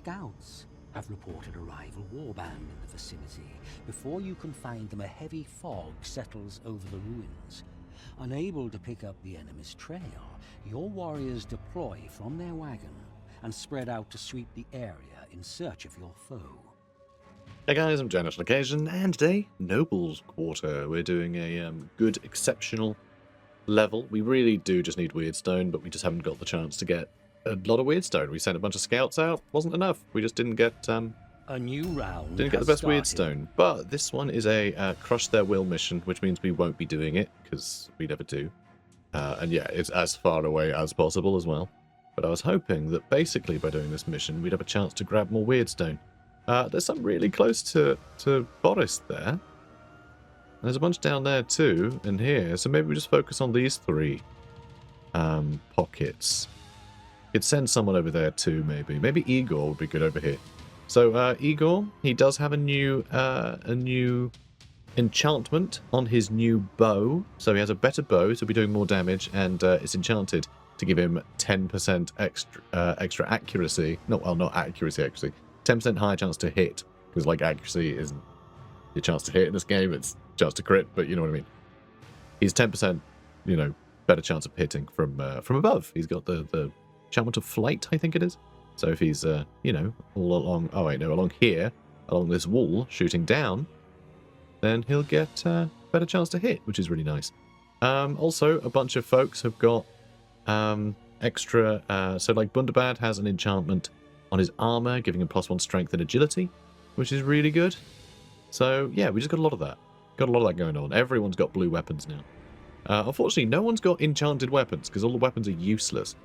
scouts have reported a rival warband in the vicinity. Before you can find them, a heavy fog settles over the ruins. Unable to pick up the enemy's trail, your warriors deploy from their wagon and spread out to sweep the area in search of your foe. Hey guys, I'm Janet on occasion, and today, Noble's Quarter. We're doing a good, exceptional level. We really do just need Weirdstone, but we just haven't got the chance to get a lot of Weirdstone. We sent a bunch of scouts out, wasn't enough. We just didn't get a new round. Didn't get the best Weirdstone. But this one is a Crush Their Will mission, which means we won't be doing it, because we never do. And yeah, it's as far away as possible as well. But I was hoping that basically by doing this mission, we'd have a chance to grab more Weirdstone. There's some really close to Boris there. There's a bunch down there too, and here. So maybe we just focus on these three pockets. Could send someone over there too, maybe. Maybe Igor would be good over here. So Igor, he does have a new enchantment on his new bow. So he has a better bow, so he'll be doing more damage, and it's enchanted to give him 10% extra accuracy. Not accuracy actually. 10% higher chance to hit, because like accuracy isn't your chance to hit in this game, it's chance to crit, but you know what I mean. He's 10%, better chance of hitting from above. He's got the enchantment of flight, I think it is. So if he's all along, along here, along this wall, shooting down, then he'll get better chance to hit, which is really nice. Also, a bunch of folks have got extra. So like Bunderbad has an enchantment on his armor, giving him +1 strength and agility, which is really good. So yeah, we just got a lot of that. Got a lot of that going on. Everyone's got blue weapons now. Unfortunately, no one's got enchanted weapons, because all the weapons are useless.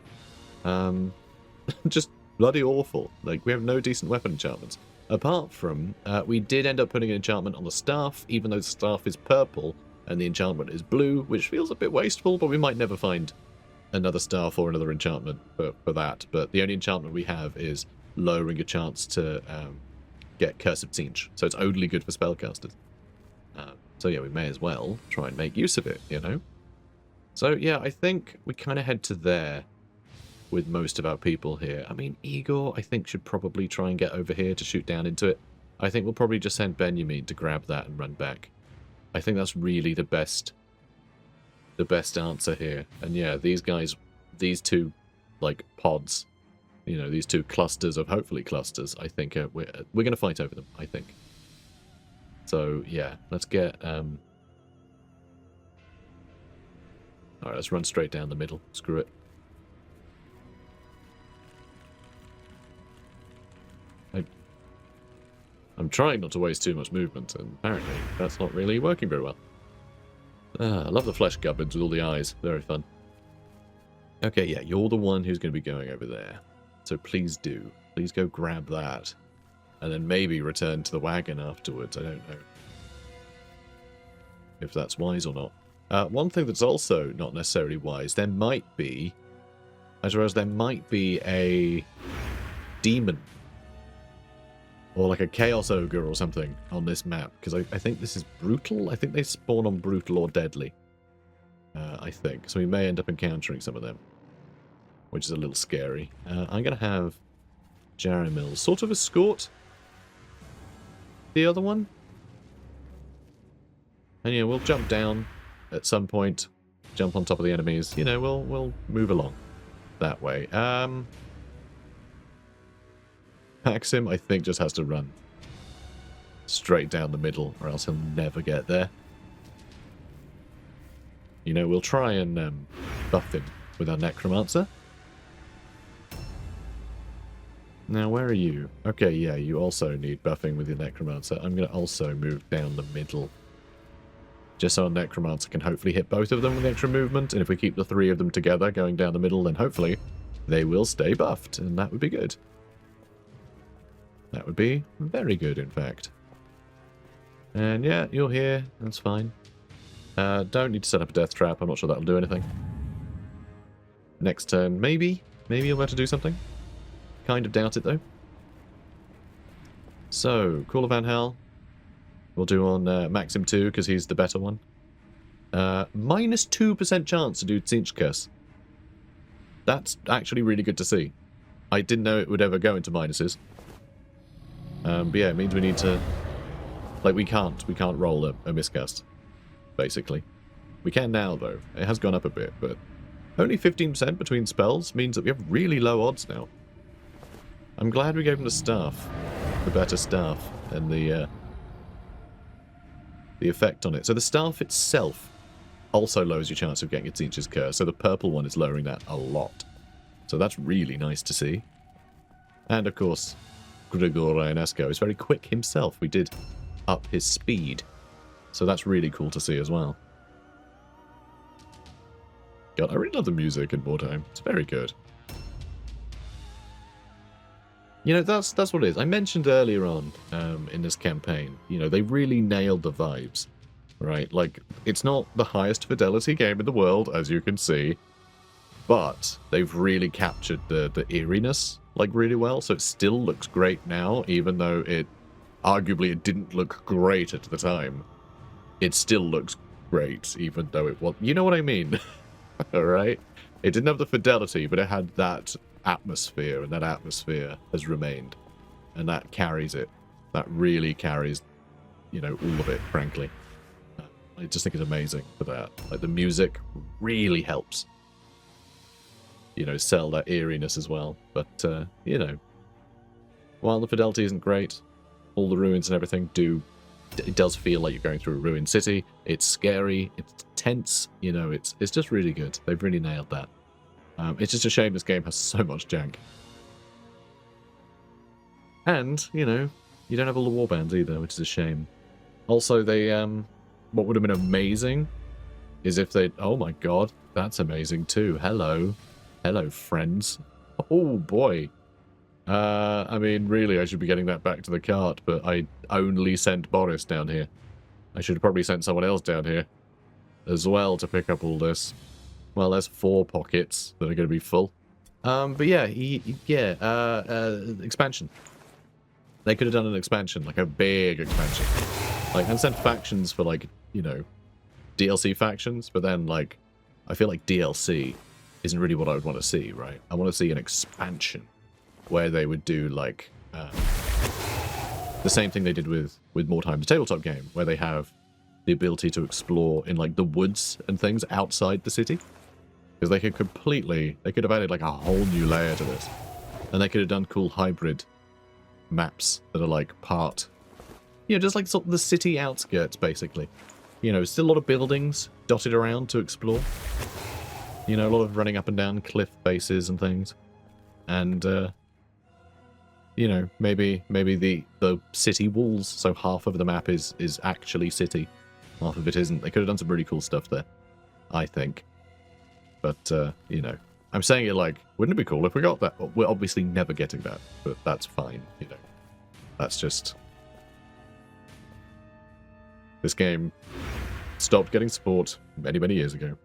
Just bloody awful. Like, we have no decent weapon enchantments. Apart from, we did end up putting an enchantment on the staff, even though the staff is purple and the enchantment is blue, which feels a bit wasteful, but we might never find another staff or another enchantment for that. But the only enchantment we have is lowering your chance to get Curse of Tzeentch. So it's only good for spellcasters. So yeah, we may as well try and make use of it, So yeah, I think we kind of head to there with most of our people here. I mean, Igor, I think, should probably try and get over here to shoot down into it. I think we'll probably just send Benjamin to grab that and run back. I think that's really the best answer here. And yeah, these guys, these two, like, pods, these two clusters of, hopefully clusters, I think, we're going to fight over them, I think. So, yeah, let's get, alright, let's run straight down the middle. Screw it. I'm trying not to waste too much movement, and apparently that's not really working very well. I love the flesh gubbins with all the eyes. Very fun. Okay, yeah, you're the one who's going to be going over there. So please do. Please go grab that. And then maybe return to the wagon afterwards. I don't know if that's wise or not. One thing that's also not necessarily wise, there might be a demon. Or like a Chaos Ogre or something on this map. Because I think this is Brutal. I think they spawn on Brutal or Deadly. I think. So we may end up encountering some of them. Which is a little scary. I'm going to have Jaramil sort of escort the other one. And yeah, we'll jump down at some point. Jump on top of the enemies. We'll move along that way. Maxim, I think, just has to run straight down the middle, or else he'll never get there. We'll try and buff him with our Necromancer. Now, where are you? Okay, yeah, you also need buffing with your Necromancer. I'm going to also move down the middle, just so our Necromancer can hopefully hit both of them with extra movement, and if we keep the three of them together going down the middle, then hopefully they will stay buffed, and that would be good. That would be very good, in fact. And yeah, you're here. That's fine. Don't need to set up a death trap. I'm not sure that'll do anything. Next turn, maybe. Maybe you'll be able to do something. Kind of doubt it, though. So, Call of Van Hal. We'll do on Maxim 2, because he's the better one. Minus 2% chance to do Tzeentch Curse. That's actually really good to see. I didn't know it would ever go into minuses. But yeah, it means we need to... Like, we can't roll a miscast, basically. We can now, though. It has gone up a bit, but only 15% between spells means that we have really low odds now. I'm glad we gave him the staff, the better staff, and the effect on it. So the staff itself also lowers your chance of getting a Teacher's Curse, so the purple one is lowering that a lot. So that's really nice to see. And, of course, Grigor Ionesco is very quick himself. We did up his speed, so that's really cool to see as well. God, I really love the music in Mordheim. It's very good. You know, that's what it is. I mentioned earlier on in this campaign, you know, they really nailed the vibes, right? Like, it's not the highest fidelity game in the world, as you can see, but they've really captured the eeriness, like, really well, so it still looks great now, even though arguably it didn't look great at the time. It still looks great, even though it was... You know what I mean? Alright? It didn't have the fidelity, but it had that atmosphere, and that atmosphere has remained. And that carries it. That really carries, you know, all of it, frankly. I just think it's amazing for that. Like, the music really helps, you know, sell that eeriness as well. But, you know, while the fidelity isn't great, all the ruins and everything it does feel like you're going through a ruined city. It's scary, it's tense, you know, it's just really good. They've really nailed that. It's just a shame this game has so much jank. And, you know, you don't have all the warbands either, which is a shame. Also, they, what would have been amazing is if they... Oh my god, that's amazing too. Hello. Hello, friends. Oh boy. I mean, really, I should be getting that back to the cart, but I only sent Boris down here. I should have probably sent someone else down here as well to pick up all this. Well, there's 4 pockets that are going to be full. But yeah, expansion. They could have done an expansion, like a big expansion. Like, and sent factions for, like, you know, DLC factions, but then, like, I feel like DLC isn't really what I would want to see, right? I want to see an expansion where they would do, like, the same thing they did with Mordheim, the tabletop game, where they have the ability to explore in, like, the woods and things outside the city. Because they could have added, like, a whole new layer to this. And they could have done cool hybrid maps that are, like, part, you know, just like sort of the city outskirts, basically. You know, still a lot of buildings dotted around to explore. You know, a lot of running up and down cliff faces and things. And, you know, maybe the city walls, so half of the map is actually city. Half of it isn't. They could have done some really cool stuff there, I think. But, you know, I'm saying it like, wouldn't it be cool if we got that? We're obviously never getting that, but that's fine, you know. That's just... This game stopped getting support many, many years ago,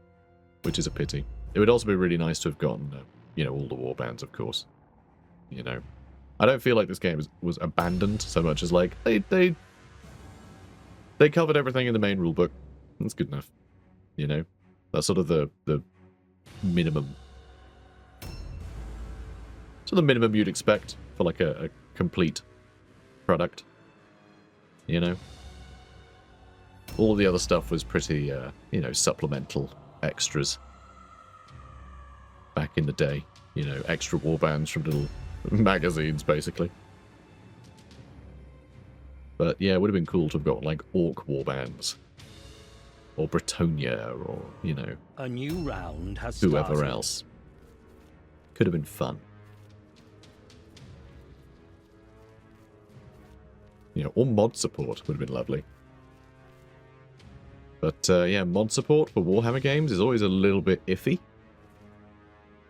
which is a pity. It would also be really nice to have gotten, you know, all the warbands, of course. You know, I don't feel like this game was abandoned so much as, like, they covered everything in the main rulebook. That's good enough. You know, that's sort of the minimum. So the minimum you'd expect for, like, a complete product. You know? All the other stuff was pretty, you know, supplemental extras. Back in the day. You know, extra warbands from little magazines, basically. But, yeah, it would have been cool to have got, like, Orc warbands. Or Bretonia, or, you know... A new round has whoever started. else. Could have been fun. You know, or mod support would have been lovely. But, yeah, mod support for Warhammer games is always a little bit iffy.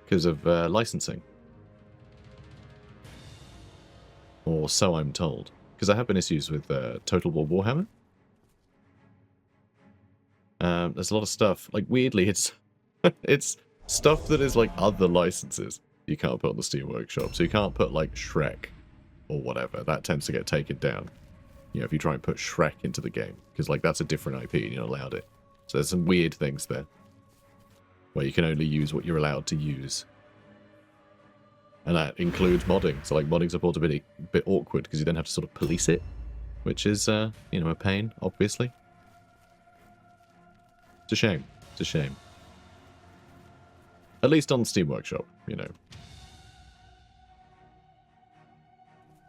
Because of licensing. Or so I'm told. Because there have been issues with Total War Warhammer. There's a lot of stuff. Like, weirdly, it's it's stuff that is, like, other licenses you can't put on the Steam Workshop. So you can't put, like, Shrek or whatever. That tends to get taken down. You know, if you try and put Shrek into the game. Because, like, that's a different IP and you're not allowed it. So there's some weird things there. Where you can only use what you're allowed to use. And that includes modding. So like modding support's a bit awkward because you then have to sort of police it, which is, you know, a pain, obviously. It's a shame. It's a shame. At least on Steam Workshop, you know.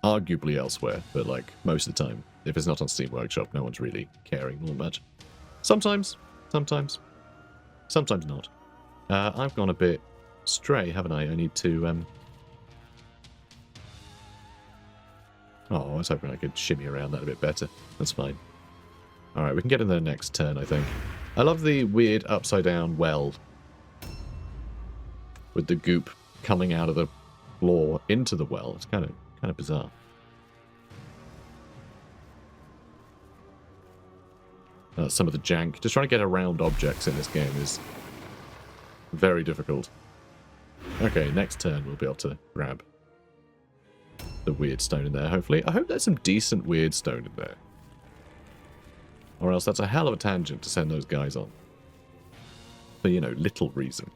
Arguably elsewhere, but like most of the time, if it's not on Steam Workshop, no one's really caring all much. Sometimes not. I've gone a bit stray, haven't I? I need to, Oh, I was hoping I could shimmy around that a bit better. That's fine. Alright, we can get in there next turn, I think. I love the weird upside-down well with the goop coming out of the floor into the well. It's kind of bizarre. Some of the jank. Just trying to get around objects in this game is very difficult. Okay, next turn we'll be able to grab the weird stone in there, hopefully. I hope there's some decent weird stone in there. Or else that's a hell of a tangent to send those guys on. For, you know, little reason.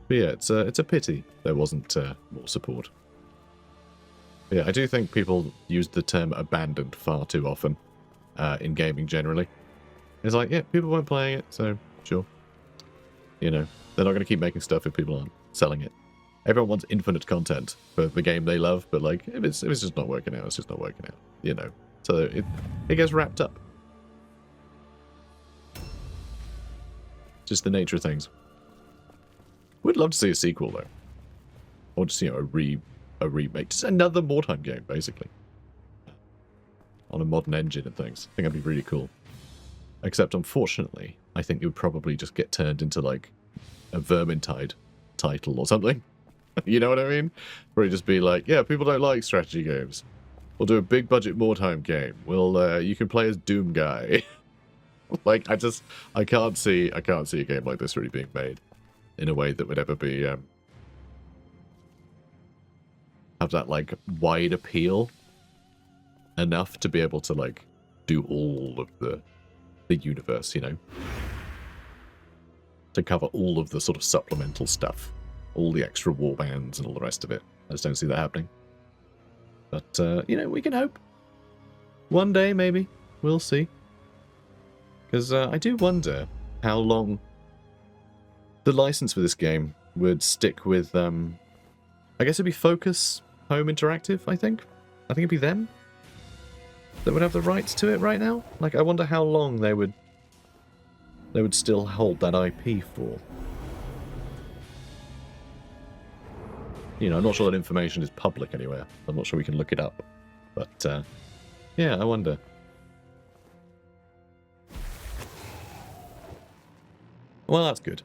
But yeah, it's a pity there wasn't more support. But yeah, I do think people use the term abandoned far too often in gaming generally. It's like, yeah, people weren't playing it, so sure. You know, they're not going to keep making stuff if people aren't selling it. Everyone wants infinite content for the game they love, but like, if it's just not working out, it's just not working out, you know. So it gets wrapped up. Just the nature of things. We'd love to see a sequel, though. Or just, you know, a remake. Just another Mordheim game, basically. On a modern engine and things. I think that'd be really cool. Except, unfortunately, I think it would probably just get turned into, like, a Vermintide title or something. You know what I mean? Where it'd just be like, yeah, people don't like strategy games. We'll do a big budget Mordheim game. You can play as Doom Guy. Like, I can't see a game like this really being made in a way that would ever be, have that, like, wide appeal enough to be able to, like, do all of the universe, you know? To cover all of the sort of supplemental stuff. All the extra warbands and all the rest of it. I just don't see that happening. But, you know, we can hope. One day, maybe. We'll see. Because I do wonder how long the license for this game would stick with, I guess it'd be Focus Home Interactive, I think. I think it'd be them that would have the rights to it right now. Like, I wonder how long they would still hold that IP for. You know, I'm not sure that information is public anywhere. I'm not sure we can look it up. But, yeah, I wonder. Well, that's good.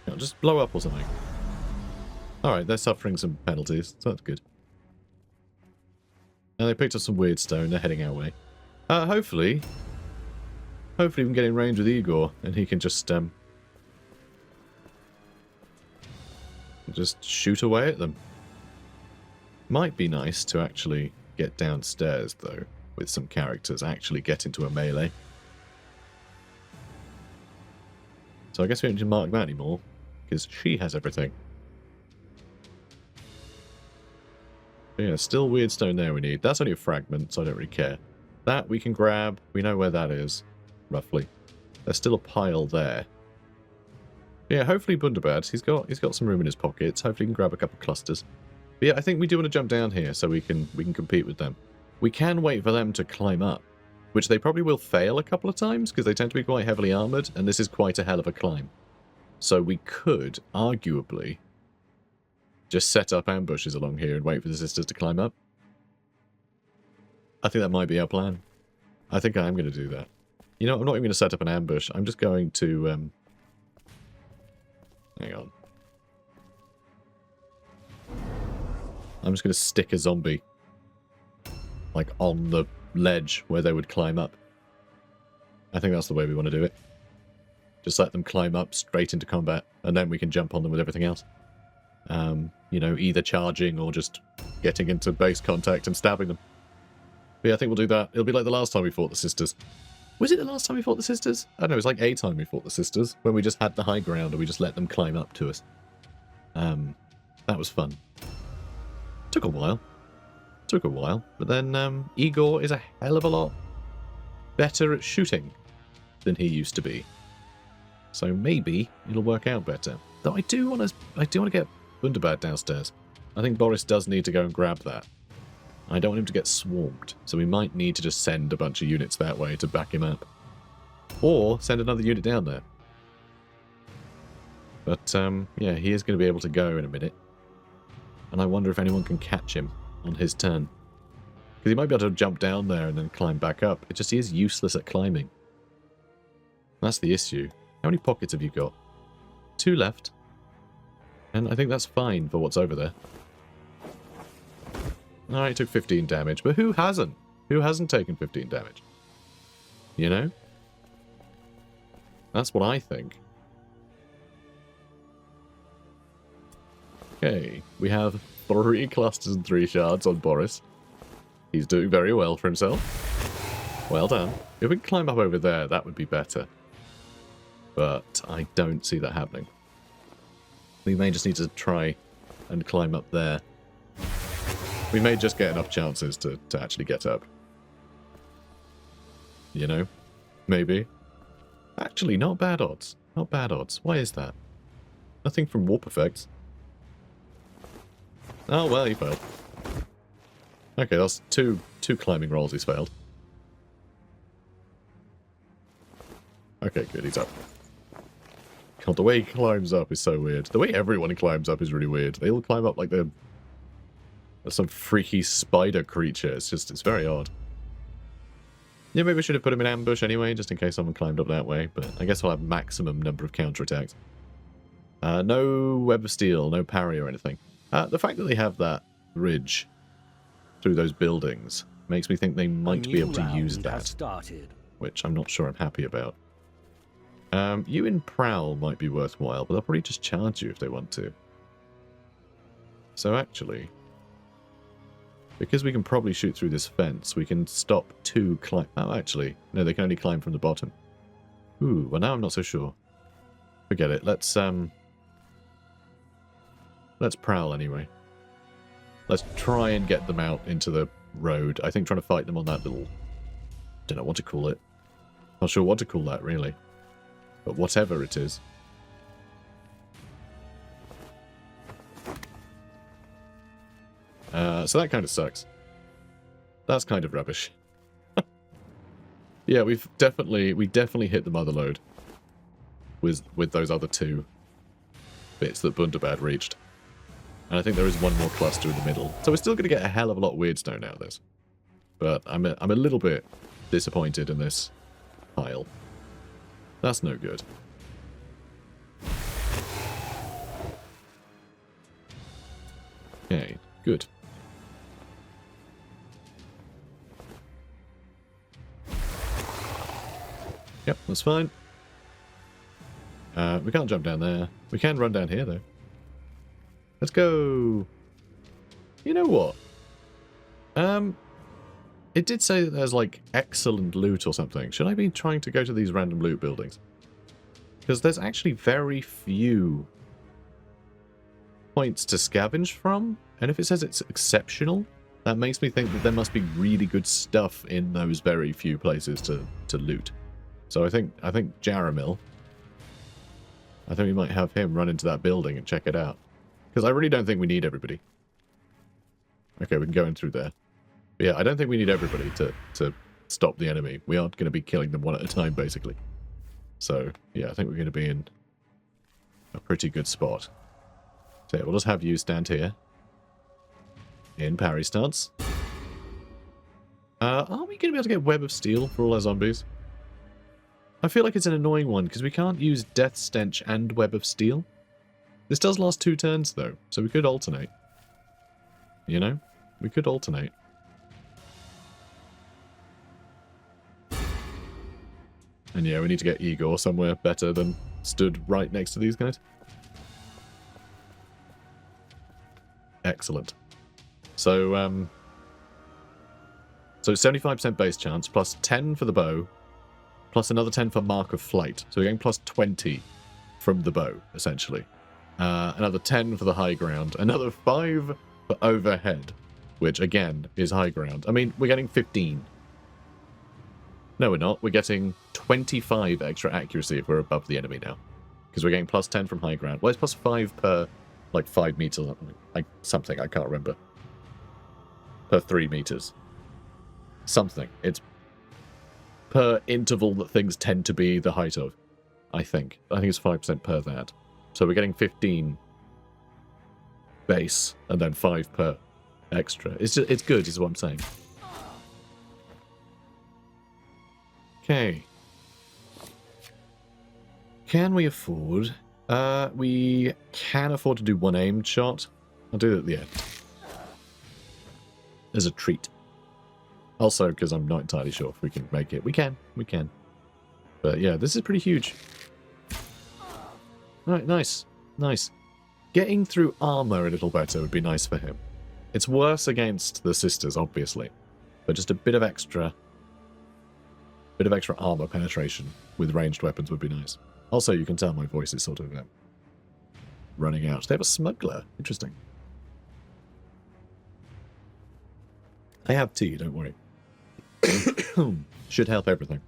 You know, just blow up or something. Alright, they're suffering some penalties, so that's good. And they picked up some weird stone, they're heading our way. Hopefully we can get in range with Igor, and he can just shoot away at them. Might be nice to actually get downstairs, though, with some characters, actually get into a melee. So I guess we don't need to mark that anymore, because she has everything. But yeah, still weird stone there we need. That's only a fragment, so I don't really care. That we can grab. We know where that is, roughly. There's still a pile there. Yeah, hopefully Bunderbad, he's got some room in his pockets. Hopefully he can grab a couple of clusters. But yeah, I think we do want to jump down here so we can compete with them. We can wait for them to climb up, which they probably will fail a couple of times because they tend to be quite heavily armored, and this is quite a hell of a climb. So we could, arguably, just set up ambushes along here and wait for the sisters to climb up. I think that might be our plan. I think I am going to do that. You know, I'm not even going to set up an ambush. I'm just going to, hang on. I'm just going to stick a zombie, like, on the ledge where they would climb up. I think that's the way we want to do it. Just let them climb up straight into combat, and then we can jump on them with everything else. You know, either charging or just getting into base contact and stabbing them. But yeah, I think we'll do that. It'll be like the last time we fought the sisters. Was it the last time we fought the sisters? I don't know, it was like a time we fought the sisters, when we just had the high ground and we just let them climb up to us. That was fun. Took a while. But then Igor is a hell of a lot better at shooting than he used to be. So maybe it'll work out better. Though I do want to get Undead downstairs. I think Boris does need to go and grab that. I don't want him to get swarmed, so we might need to just send a bunch of units that way to back him up. Or send another unit down there. But, yeah, he is going to be able to go in a minute. And I wonder if anyone can catch him on his turn. Because he might be able to jump down there and then climb back up. It just, he is useless at climbing. That's the issue. How many pockets have you got? 2 left. And I think that's fine for what's over there. Alright, he took 15 damage, but who hasn't? Who hasn't taken 15 damage? You know? That's what I think. Okay, we have 3 clusters and 3 shards on Boris. He's doing very well for himself. Well done. If we can climb up over there, that would be better. But I don't see that happening. We may just need to try and climb up there. We may just get enough chances to actually get up. You know? Maybe. Actually, not bad odds. Not bad odds. Why is that? Nothing from warp effects. Oh, well, he failed. Okay, that's two climbing rolls he's failed. Okay, good, he's up. God, the way he climbs up is so weird. The way everyone climbs up is really weird. They all climb up like they're some freaky spider creature. It's very odd. Yeah, maybe we should have put him in ambush anyway, just in case someone climbed up that way. But I guess we'll have maximum number of counterattacks. No web of steel, no parry or anything. The fact that they have that ridge through those buildings makes me think they might be able to use that. Which I'm not sure I'm happy about. You in Prowl might be worthwhile, but they'll probably just charge you if they want to. So actually, because we can probably shoot through this fence, we can stop 2 climb... Oh, actually, no, they can only climb from the bottom. Ooh, well now I'm not so sure. Forget it, let's Prowl anyway. Let's try and get them out into the road. I think trying to fight them on that little... don't know what to call it. Not sure what to call that, really. But whatever it is. So that kind of sucks. That's kind of rubbish. Yeah, we definitely hit the mother load with those other 2 bits that Bunderbad reached. And I think there is one more cluster in the middle. So we're still going to get a hell of a lot of weirdstone out of this. But I'm a little bit disappointed in this pile. That's no good. Okay, good. Yep, that's fine. We can't jump down there. We can run down here, though. Let's go. You know what? It did say that there's, like, excellent loot or something. Should I be trying to go to these random loot buildings? Because there's actually very few points to scavenge from. And if it says it's exceptional, that makes me think that there must be really good stuff in those very few places to loot. So I think Jaramil, I think we might have him run into that building and check it out. Because I really don't think we need everybody. Okay, we can go in through there. But yeah, I don't think we need everybody to stop the enemy. We aren't going to be killing them one at a time, basically. So, yeah, I think we're going to be in a pretty good spot. So yeah, we'll just have you stand here. In parry stance. Are we going to be able to get Web of Steel for all our zombies? I feel like it's an annoying one, because we can't use Death Stench and Web of Steel. This does last 2 turns, though, so we could alternate. You know? We could alternate. And yeah, we need to get Igor somewhere better than stood right next to these guys. Excellent. So, So 75% base chance, plus 10 for the bow, plus another 10 for Mark of Flight. So we're getting plus 20 from the bow, essentially. Another 10 for the high ground. Another 5 for overhead, which, again, is high ground. I mean, we're getting 15. No, we're not. We're getting 25 extra accuracy if we're above the enemy now. Because we're getting plus 10 from high ground. Well, it's plus 5 per, like, 5 meters. Something, I can't remember. Per 3 meters. Something. It's per interval that things tend to be the height of, I think. I think it's 5% per that. So we're getting 15 base, and then 5 per extra. It's good, is what I'm saying. Okay. Can we afford? We can afford to do one aimed shot. I'll do that at the end. As a treat. Also, because I'm not entirely sure if we can make it. We can. But yeah, this is pretty huge. Alright, nice. Nice. Getting through armor a little better would be nice for him. It's worse against the sisters, obviously. But just a bit of extra armor penetration with ranged weapons would be nice. Also, you can tell my voice is sort of running out. They have a smuggler. Interesting. I have tea, don't worry. Should help everything.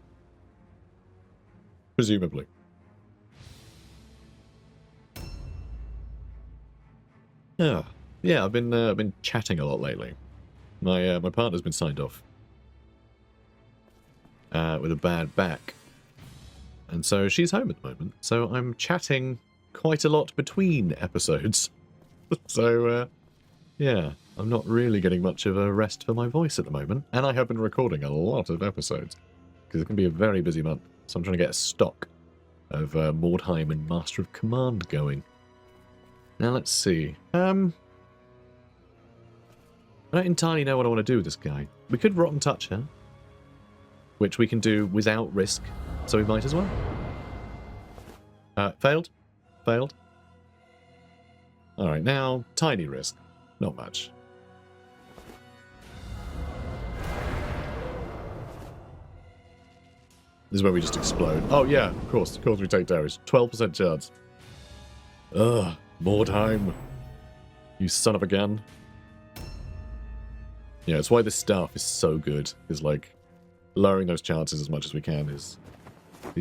Presumably. Yeah, I've been chatting a lot lately. My partner's been signed off with a bad back, and so she's home at the moment. So I'm chatting quite a lot between episodes. So yeah, I'm not really getting much of a rest for my voice at the moment, and I have been recording a lot of episodes because it can be a very busy month. So I'm trying to get a stock of Mordheim and Master of Command going. Now let's see. I don't entirely know what I want to do with this guy. We could Rotten Touch her, which we can do without risk, so we might as well. Failed. Alright, now, tiny risk. Not much. This is where we just explode. Oh yeah, of course we take damage. 12% chance. Ugh, Mordheim. You son of a gun. Yeah, it's why this staff is so good. Is like lowering those chances as much as we can is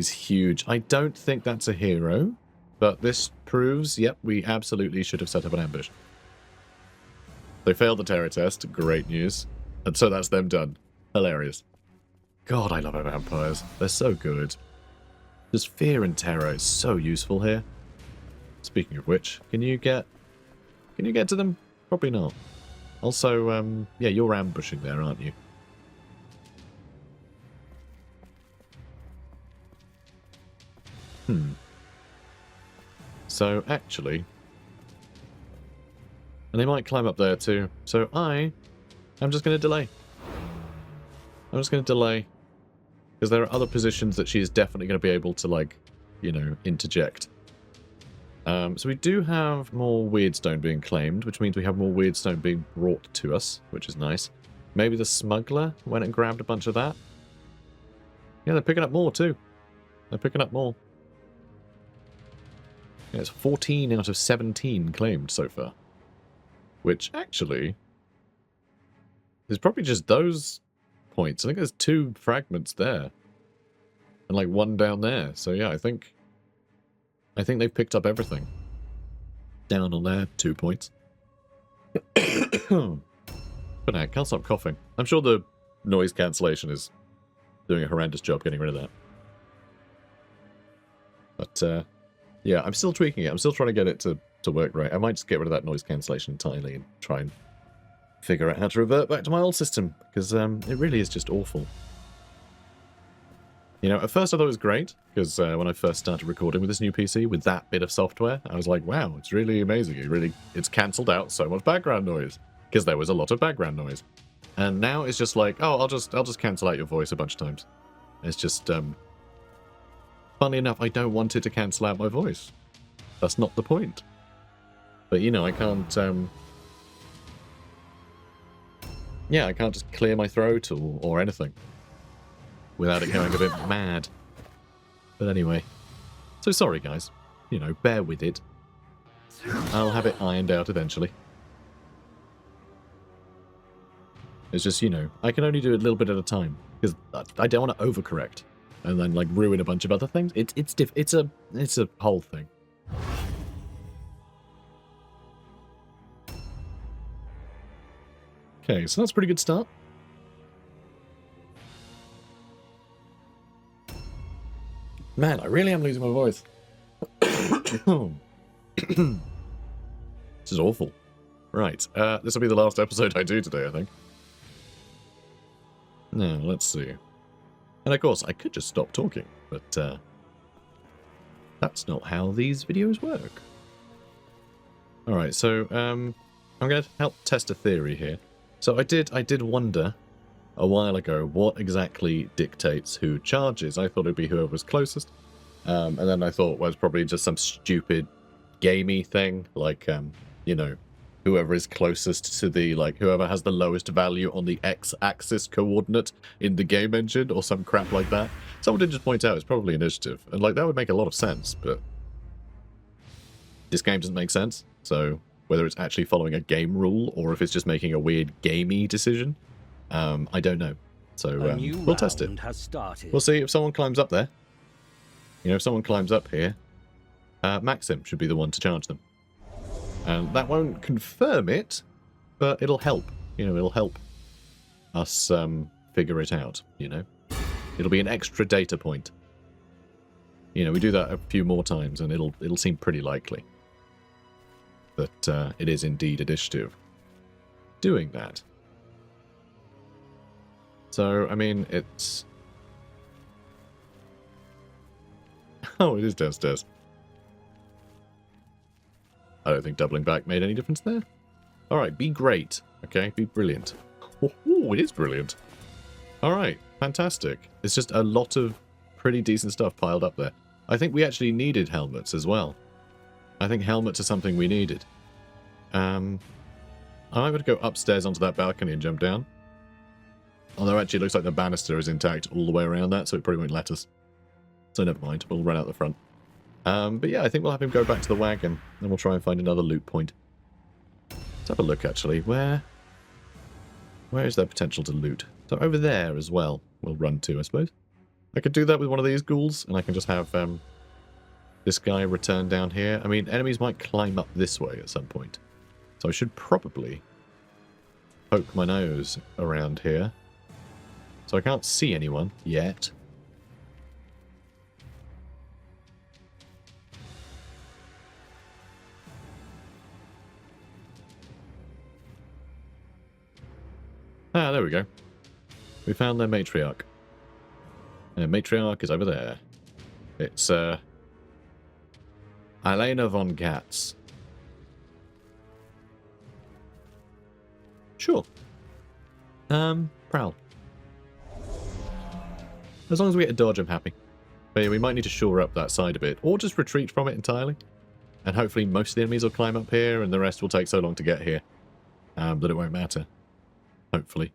huge. I don't think that's a hero, but this proves, yep, we absolutely should have set up an ambush. They failed the terror test. Great news. And so that's them done. Hilarious. God, I love our vampires. They're so good. Just fear and terror is so useful here. Speaking of which, can you get to them? Probably not. Also, yeah, you're ambushing there, aren't you? So, actually... And they might climb up there too. So I'm just going to delay. I'm just going to delay. Because there are other positions that she is definitely going to be able to, like, you know, interject. So we do have more Weirdstone being claimed, which means we have more Weirdstone being brought to us, which is nice. Maybe the smuggler went and grabbed a bunch of that. Yeah, they're picking up more too. They're picking up more. Yeah, it's 14 out of 17 claimed so far. Which, actually, is probably just those points. I think there's 2 fragments there. And, like, 1 down there. So, yeah, I think they've picked up everything. Down on there, 2 points. But I can't stop coughing. I'm sure the noise cancellation is doing a horrendous job getting rid of that. But, yeah, I'm still tweaking it. I'm still trying to get it to work right. I might just get rid of that noise cancellation entirely and try and figure out how to revert back to my old system, because it really is just awful. You know, at first I thought it was great, because when I first started recording with this new PC, with that bit of software, I was like, wow, it's really amazing. It's cancelled out so much background noise, because there was a lot of background noise. And now it's just like, oh, I'll just cancel out your voice a bunch of times. It's just, funny enough, I don't want it to cancel out my voice. That's not the point. But, you know, I can't yeah, I can't just clear my throat or anything without it going a bit mad. But anyway, so sorry guys, you know, bear with it. I'll have it ironed out eventually. It's just, you know, I can only do it a little bit at a time because I don't want to overcorrect and then like ruin a bunch of other things. It's a whole thing. Okay, so that's a pretty good start. Man, I really am losing my voice. This is awful. Right, this will be the last episode I do today, I think. Now, let's see. And of course, I could just stop talking, but that's not how these videos work. Alright, so I'm going to help test a theory here. So I did wonder a while ago what exactly dictates who charges. I thought it'd be whoever was closest. And then I thought, well, it's probably just some stupid gamey thing, like, you know, whoever is closest to the, like, whoever has the lowest value on the x-axis coordinate in the game engine, or some crap like that. Someone did just point out it's probably initiative, and, like, that would make a lot of sense, but this game doesn't make sense, so whether it's actually following a game rule, or if it's just making a weird gamey decision, I don't know. So, we'll test it. We'll see if someone climbs up there. You know, if someone climbs up here, Maxim should be the one to charge them. And that won't confirm it, but it'll help. You know, it'll help us figure it out, you know. It'll be an extra data point. You know, we do that a few more times and it'll seem pretty likely that it is indeed initiative doing that. So, I mean, it's... Oh, it is downstairs. I don't think doubling back made any difference there. Alright, be great. Okay, be brilliant. Oh, it is brilliant. Alright, fantastic. It's just a lot of pretty decent stuff piled up there. I think we actually needed helmets as well. I think helmets are something we needed. I'm going to go upstairs onto that balcony and jump down. Although actually it looks like the banister is intact all the way around that, so it probably won't let us. So never mind, we'll run out the front. But yeah, I think we'll have him go back to the wagon, and we'll try and find another loot point. Let's have a look, actually. Where is there potential to loot? So over there as well, we'll run to, I suppose. I could do that with one of these ghouls, and I can just have this guy return down here. I mean, enemies might climb up this way at some point. So I should probably poke my nose around here. So I can't see anyone yet. Ah, there we go. We found their matriarch. Their matriarch is over there. It's, Elena von Gatz. Sure. Prowl. As long as we get a dodge, I'm happy. But yeah, we might need to shore up that side a bit, or just retreat from it entirely. And hopefully most of the enemies will climb up here, and the rest will take so long to get here that it won't matter. Hopefully.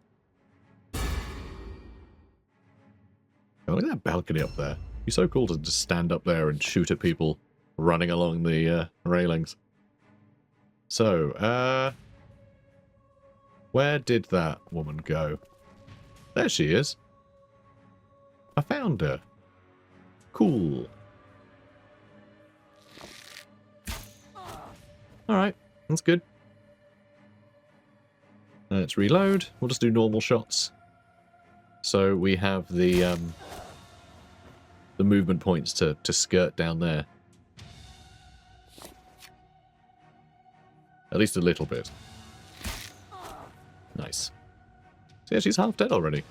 Oh, look at that balcony up there. It'd be so cool to just stand up there and shoot at people running along the railings. So, where did that woman go? There she is. I found her. Cool. Alright, that's good. Let's reload. We'll just do normal shots. So we have the movement points to skirt down there. At least a little bit. Nice. So yeah, she's half dead already.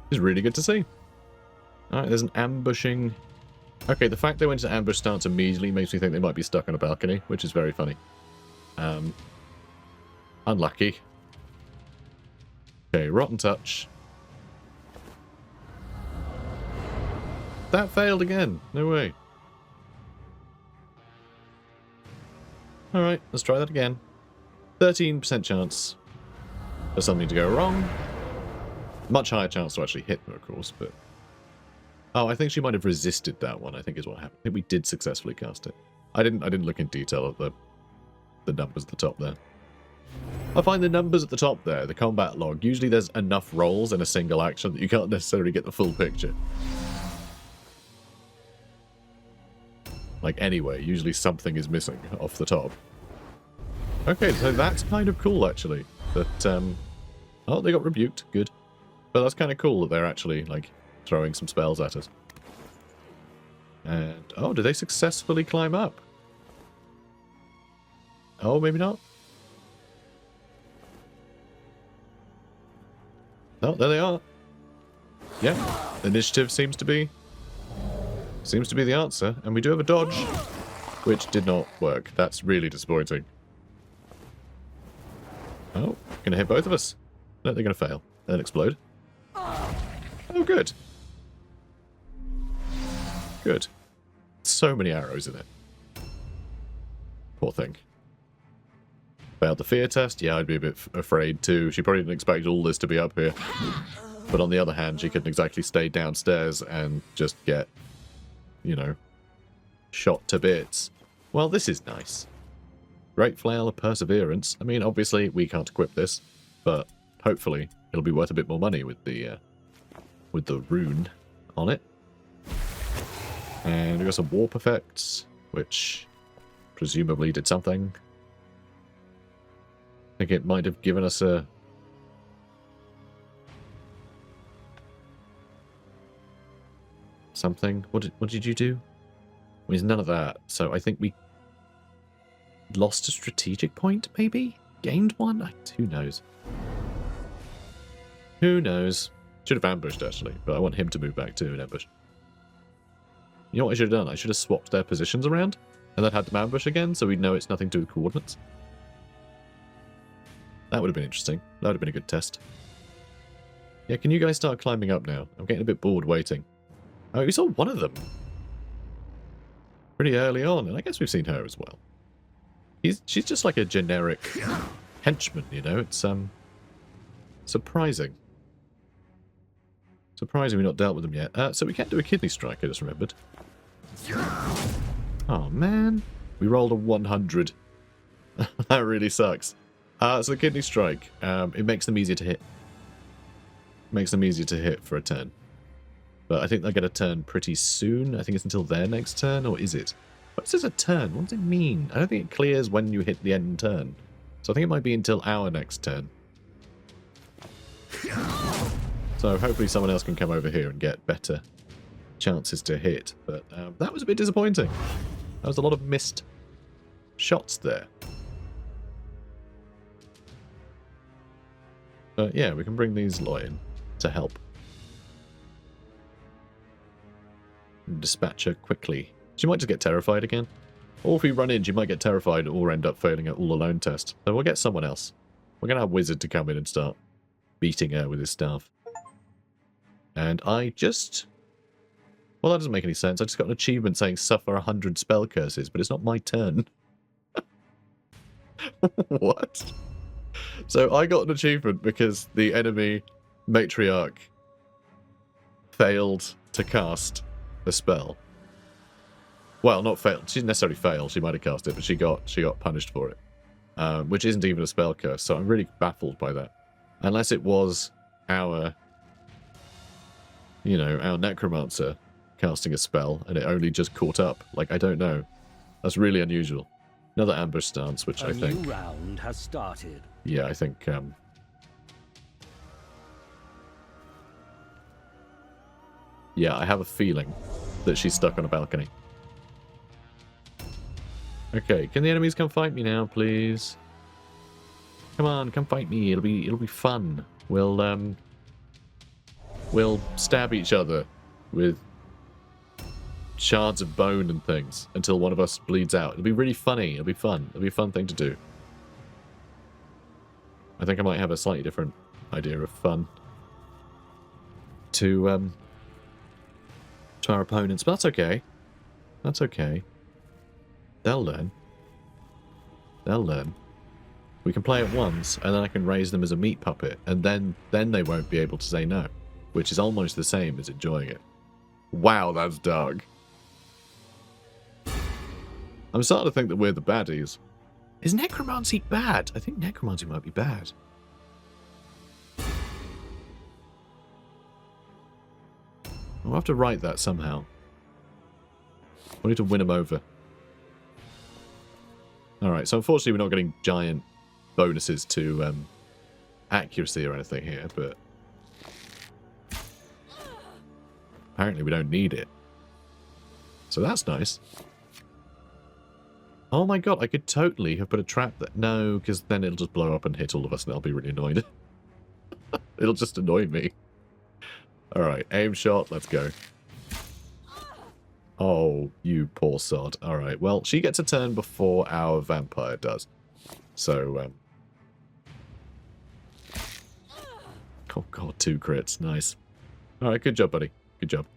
It's really good to see. Alright, there's an ambushing... Okay, the fact they went to ambush stance immediately makes me think they might be stuck on a balcony, which is very funny. Unlucky. Okay, rotten touch. That failed again. No way. Alright, let's try that again. 13% chance for something to go wrong. Much higher chance to actually hit them, of course, but... Oh, I think she might have resisted that one, I think is what happened. I think we did successfully cast it. I didn't look in detail at the numbers at the top there. I find the numbers at the top there, the combat log, usually there's enough rolls in a single action that you can't necessarily get the full picture. Like, anyway, usually something is missing off the top. Okay, so that's kind of cool, actually. That, oh, they got rebuked. Good. But that's kind of cool that they're actually, like, throwing some spells at us. And, oh, did they successfully climb up? Oh, maybe not. Oh, there they are. Yeah, initiative seems to be the answer. And we do have a dodge, which did not work. That's really disappointing. Oh, gonna hit both of us. No, they're gonna fail. They'll explode. Oh, good. Good. So many arrows in it. Poor thing. Failed the fear test. Yeah, I'd be a bit afraid too. She probably didn't expect all this to be up here. But on the other hand, she couldn't exactly stay downstairs and just get, you know, shot to bits. Well, this is nice. Great Flail of Perseverance. I mean, obviously, we can't equip this, but hopefully it'll be worth a bit more money with the rune on it. And we've got some warp effects, which presumably did something. I think it might have given us a... something. What did you do? Well, there's none of that. So I think we lost a strategic point, maybe? Gained one? Who knows? Who knows? Should have ambushed, actually. But I want him to move back too and ambush. You know what I should have done? I should have swapped their positions around and then had them ambush again so we'd know it's nothing to do with coordinates. That would have been interesting. That would have been a good test. Yeah, can you guys start climbing up now? I'm getting a bit bored waiting. Oh, we saw one of them pretty early on, and I guess we've seen her as well. She's just like a generic henchman, you know? It's surprising. Surprising we've not dealt with them yet. So we can't do a kidney strike, I just remembered. Oh, man. We rolled a 100. That really sucks. So the kidney strike, it makes them easier to hit. Makes them easier to hit for a turn. But I think they'll get a turn pretty soon. I think it's until their next turn, or is it? What says a turn? What does it mean? I don't think it clears when you hit the end turn. So I think it might be until our next turn. So hopefully someone else can come over here and get better chances to hit. But that was a bit disappointing. That was a lot of missed shots there. But yeah, we can bring these lot in to help. And dispatch her quickly. She might just get terrified again. Or if we run in, she might get terrified or end up failing at all alone test. So we'll get someone else. We're going to have Wizard to come in and start beating her with his staff. And I just... Well, that doesn't make any sense. I just got an achievement saying suffer 100 spell curses, but it's not my turn. What? So I got an achievement because the enemy matriarch failed to cast a spell. Well, not failed. She didn't necessarily fail. She might have cast it, but she got punished for it. Which isn't even a spell curse, so I'm really baffled by that. Unless it was our, you know, our necromancer casting a spell and it only just caught up. Like, I don't know. That's really unusual. Another ambush stance, which I think... A new round has started. Yeah, I think... Yeah, I have a feeling that she's stuck on a balcony. Okay, can the enemies come fight me now, please? Come on, come fight me. It'll be fun. We'll stab each other with shards of bone and things until one of us bleeds out. It'll be really funny. It'll be fun. It'll be a fun thing to do. I think I might have a slightly different idea of fun to our opponents, but that's okay. That's okay. They'll learn. They'll learn. We can play it once, and then I can raise them as a meat puppet, and then they won't be able to say no, which is almost the same as enjoying it. Wow, that's dark. I'm starting to think that we're the baddies. Is necromancy bad? I think necromancy might be bad. I'll have to write that somehow. I need to win them over. Alright, so unfortunately we're not getting giant bonuses to accuracy or anything here, but apparently we don't need it. So that's nice. Oh my god, I could totally have put a trap there. No, because then it'll just blow up and hit all of us and I'll be really annoyed. It'll just annoy me. Alright, aim shot, let's go. Oh, you poor sod. Alright, well, she gets a turn before our vampire does. So, oh god, 2 crits, nice. Alright, good job, buddy. Good job.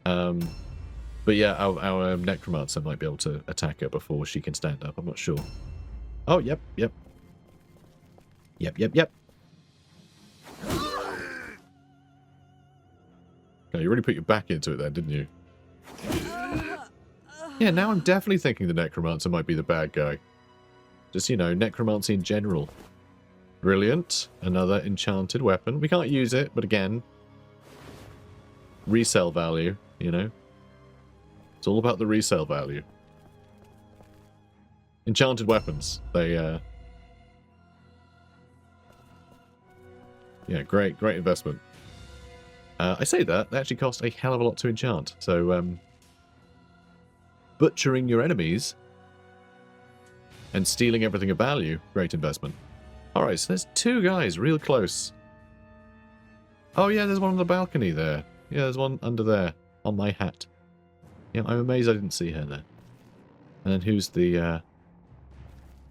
But yeah, our necromancer might be able to attack her before she can stand up, I'm not sure. Oh, yep. Yep. Oh, you really put your back into it then, didn't you? Yeah, now I'm definitely thinking the necromancer might be the bad guy. Just, you know, necromancy in general. Brilliant. Another enchanted weapon. We can't use it, but again, resale value, you know? It's all about the resale value. Enchanted weapons. They, yeah, great investment. I say that, they actually cost a hell of a lot to enchant, so, butchering your enemies and stealing everything of value, great investment. Alright, so there's 2 guys real close. Oh yeah, there's one on the balcony there. Yeah, there's one under there, on my hat. Yeah, I'm amazed I didn't see her there. And then who's the,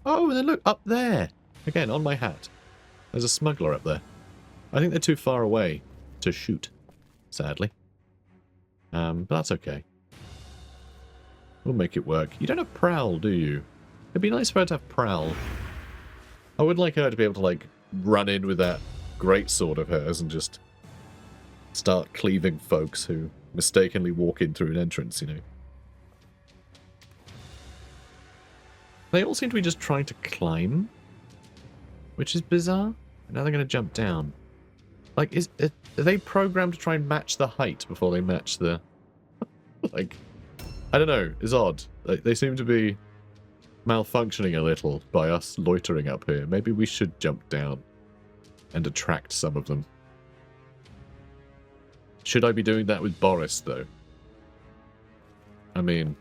oh, and then look, up there! Again, on my hat. There's a smuggler up there. I think they're too far away to shoot, sadly. But that's okay. We'll make it work. You don't have Prowl, do you? It'd be nice for her to have Prowl. I would like her to be able to, like, run in with that greatsword of hers and just start cleaving folks who mistakenly walk in through an entrance, you know. They all seem to be just trying to climb, which is bizarre. Now they're going to jump down. Like, are they programmed to try and match the height before they match the... like, I don't know, it's odd. Like, they seem to be malfunctioning a little by us loitering up here. Maybe we should jump down and attract some of them. Should I be doing that with Boris, though? I mean...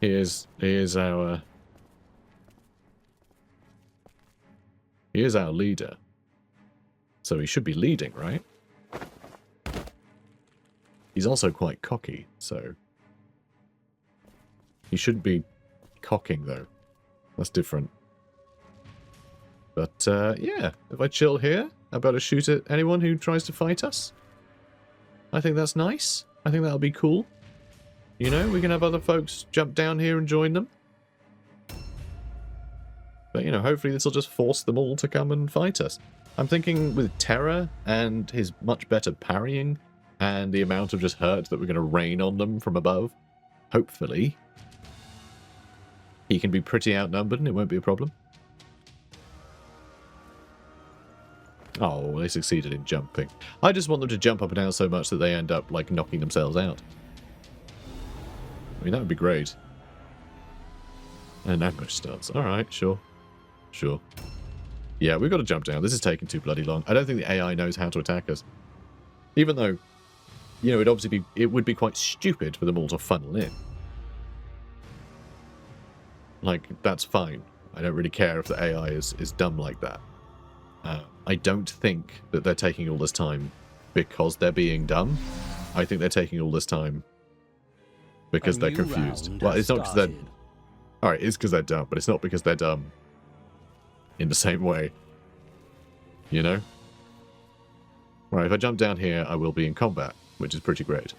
Here's our leader. So he should be leading, right? He's also quite cocky, so... He shouldn't be cocking, though. That's different. But, yeah. If I chill here, I'm about to shoot at anyone who tries to fight us. I think that's nice. I think that'll be cool. You know, we can have other folks jump down here and join them. But, you know, hopefully this will just force them all to come and fight us. I'm thinking with Terror and his much better parrying and the amount of just hurt that we're going to rain on them from above, hopefully, he can be pretty outnumbered and it won't be a problem. Oh, they succeeded in jumping. I just want them to jump up and down so much that they end up, like, knocking themselves out. I mean, that would be great. And ambush starts. Alright, sure. Sure. Yeah, we've got to jump down. This is taking too bloody long. I don't think the AI knows how to attack us. Even though, you know, it would be quite stupid for them all to funnel in. Like, that's fine. I don't really care if the AI is dumb like that. I don't think that they're taking all this time because they're being dumb. I think they're taking all this time because they're confused. Well, it's not because they're... Alright, it's because they're dumb, but it's not because they're dumb in the same way. You know? Right, if I jump down here, I will be in combat, which is pretty great.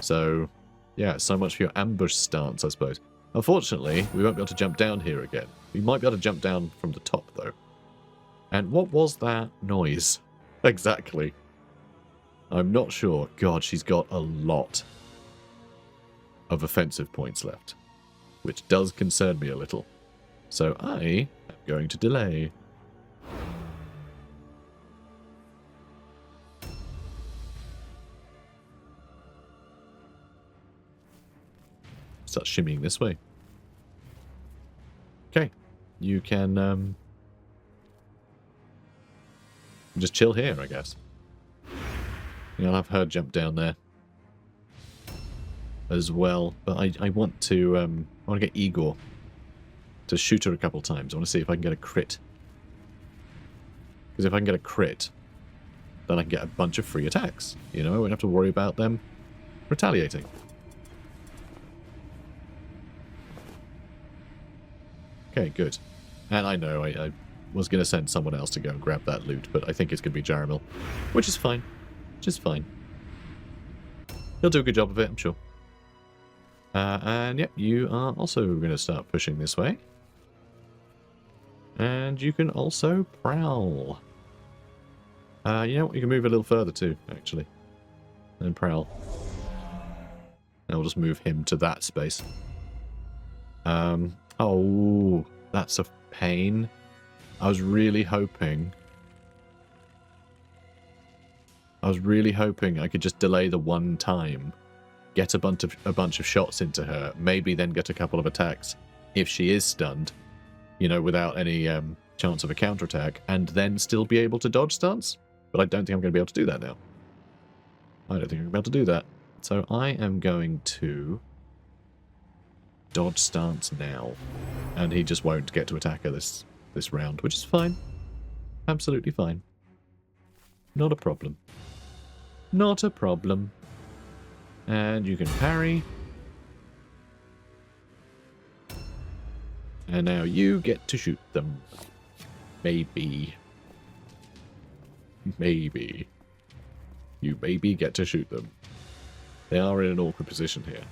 So, Yeah, so much for your ambush stance, I suppose. Unfortunately, we won't be able to jump down here again. We might be able to jump down from the top, though. And what was that noise? Exactly. I'm not sure. God, she's got a lot of offensive points left, which does concern me a little. So I am going to delay. Start shimmying this way. Okay, you can just chill here, I guess. Yeah, I'll have her jump down there as well. But I want to get Igor to shoot her a couple times. I want to see if I can get a crit. Because if I can get a crit, then I can get a bunch of free attacks. You know, I won't have to worry about them retaliating. Okay, good. And I know I was going to send someone else to go and grab that loot, but I think it's going to be Jaramil. Which is fine. Just fine. He'll do a good job of it, I'm sure. And yep, you are also going to start pushing this way. And you can also prowl. You know what? You can move a little further too, actually. And prowl. And we'll just move him to that space. Oh, that's a pain. I was really hoping I could just delay the one time, get a bunch of shots into her, maybe then get a couple of attacks if she is stunned, you know, without any chance of a counterattack, and then still be able to dodge stunts. But I don't think I'm going to be able to do that now. I don't think I'm going to be able to do that. So I am going to dodge stance now, and he just won't get to attack her this round, which is fine. Absolutely fine. Not a problem. Not a problem. And you can parry. And now you get to shoot them. Maybe. Maybe. You maybe get to shoot them. They are in an awkward position here.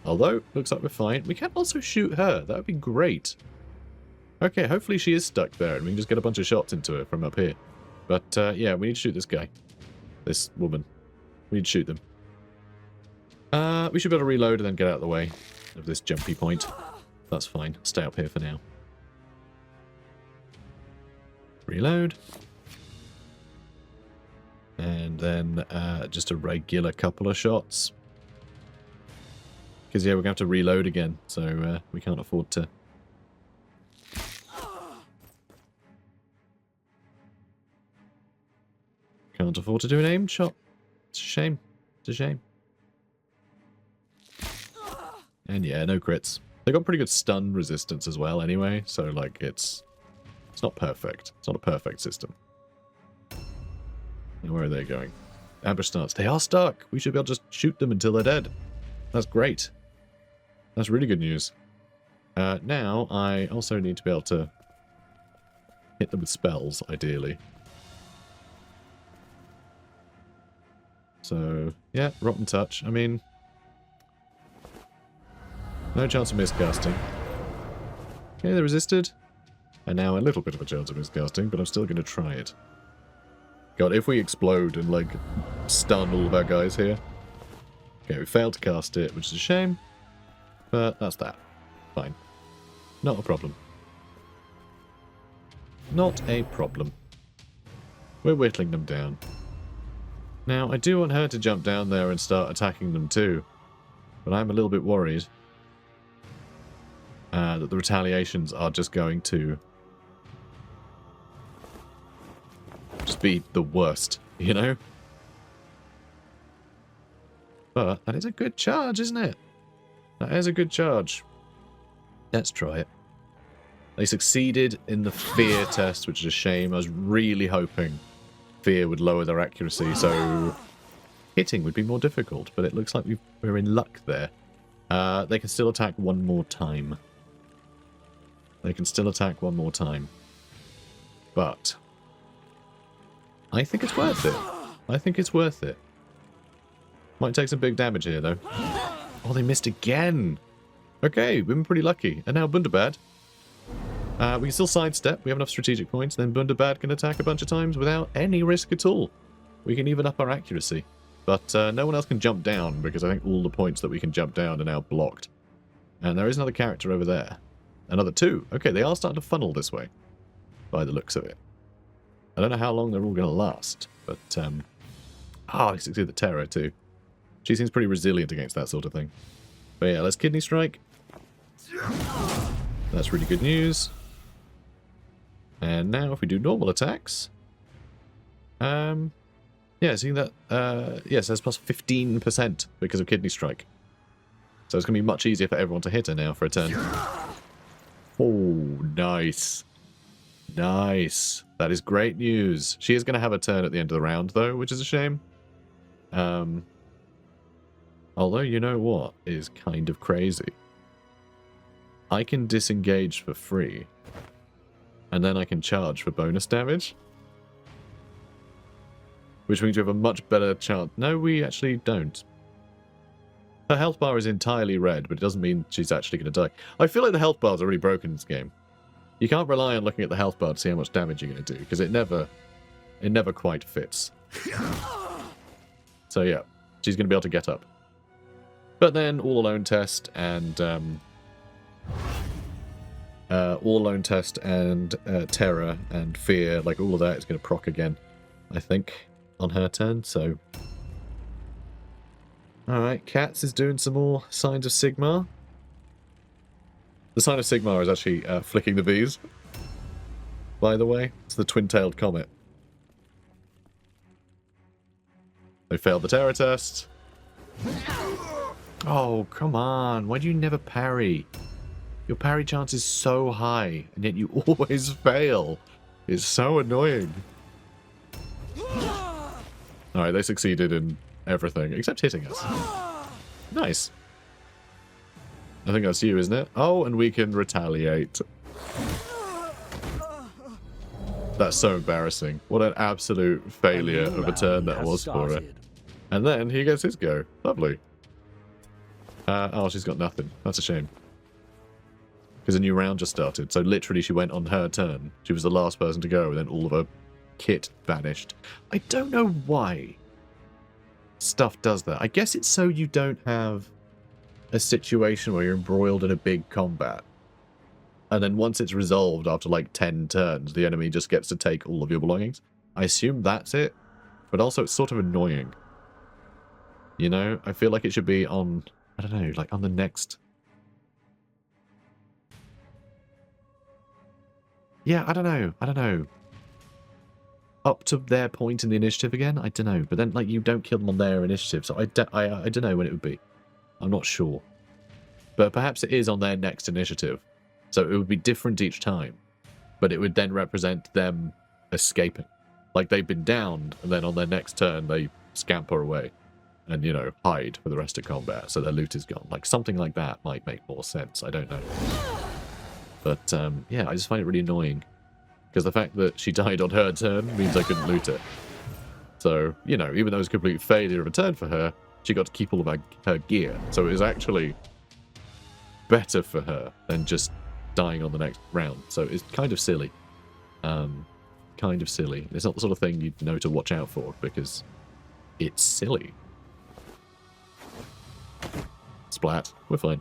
Although, looks like we're fine. We can also shoot her. That would be great. Okay, hopefully she is stuck there and we can just get a bunch of shots into her from up here. But, yeah, we need to shoot this guy. This woman. We need to shoot them. We should be able to reload and then get out of the way of this jumpy point. That's fine. Stay up here for now. Reload. And then just a regular couple of shots. Because, yeah, we're going to have to reload again. So we can't afford to. Can't afford to do an aimed shot. It's a shame. It's a shame. And yeah, no crits. They got pretty good stun resistance as well anyway, so like it's not perfect. It's not a perfect system. And where are they going? Ambush starts. They are stuck. We should be able to just shoot them until they're dead. That's great. That's really good news. Now I also need to be able to hit them with spells, ideally. So, yeah, Rotten Touch. I mean, no chance of miscasting. Okay, they resisted. And now a little bit of a chance of miscasting, but I'm still going to try it. God, if we explode and, like, stun all of our guys here. Okay, we failed to cast it, which is a shame. But that's that. Fine. Not a problem. Not a problem. We're whittling them down. Now, I do want her to jump down there and start attacking them too. But I'm a little bit worried that the retaliations are just going to just be the worst, you know? But that is a good charge, isn't it? That is a good charge. Let's try it. They succeeded in the fear test, which is a shame. I was really hoping fear would lower their accuracy, so hitting would be more difficult, but it looks like we're in luck there. They can still attack one more time. They can still attack one more time. But I think it's worth it. I think it's worth it. Might take some big damage here, though. Oh, they missed again. Okay, we've been pretty lucky. And now Bunderbad. We can still sidestep. We have enough strategic points. Then Bunderbad can attack a bunch of times without any risk at all. We can even up our accuracy. But no one else can jump down because I think all the points that we can jump down are now blocked. And there is another character over there. Another 2. Okay, they are starting to funnel this way. By the looks of it. I don't know how long they're all going to last. But, I see the Terror too. She seems pretty resilient against that sort of thing. But yeah, let's Kidney Strike. That's really good news. And now if we do normal attacks... yeah, seeing that... yes, that's plus 15% because of Kidney Strike. So it's going to be much easier for everyone to hit her now for a turn. Oh, nice. Nice. That is great news. She is going to have a turn at the end of the round, though, which is a shame. Although, you know what is kind of crazy? I can disengage for free. And then I can charge for bonus damage. Which means we have a much better chance. No, we actually don't. Her health bar is entirely red, but it doesn't mean she's actually going to die. I feel like the health bars are really broken in this game. You can't rely on looking at the health bar to see how much damage you're going to do, because it never quite fits. So yeah, she's going to be able to get up. But then all alone test and terror and fear, like all of that is going to proc again, I think, on her turn. So, all right, Katz is doing some more signs of Sigmar. The sign of Sigmar is actually flicking the bees. By the way, it's the twin-tailed comet. They failed the terror test. Oh, come on. Why do you never parry? Your parry chance is so high, and yet you always fail. It's so annoying. Alright, they succeeded in everything, except hitting us. Nice. I think that's you, isn't it? Oh, and we can retaliate. That's so embarrassing. What an absolute failure of a turn that was for her. And then he gets his go. Lovely. Oh, she's got nothing. That's a shame. Because a new round just started. So literally she went on her turn. She was the last person to go, and then all of her kit vanished. I don't know why stuff does that. I guess it's so you don't have a situation where you're embroiled in a big combat. And then once it's resolved after like 10 turns, the enemy just gets to take all of your belongings. I assume that's it. But also it's sort of annoying. You know? I feel like it should be on... I don't know, like on the next... Yeah, I don't know. Up to their point in the initiative again? I don't know. But then, like, you don't kill them on their initiative, so I don't know when it would be. I'm not sure. But perhaps it is on their next initiative. So it would be different each time. But it would then represent them escaping. Like, they've been downed, and then on their next turn, they scamper away. And, you know, hide for the rest of combat, so their loot is gone. Like, something like that might make more sense. I don't know. But, yeah, I just find it really annoying. Because the fact that she died on her turn means I couldn't loot it. So, you know, even though it was a complete failure of a turn for her, she got to keep all of her gear. So it was actually better for her than just dying on the next round. So it's kind of silly. Kind of silly. It's not the sort of thing you'd know to watch out for, because it's silly. Splat. We're fine.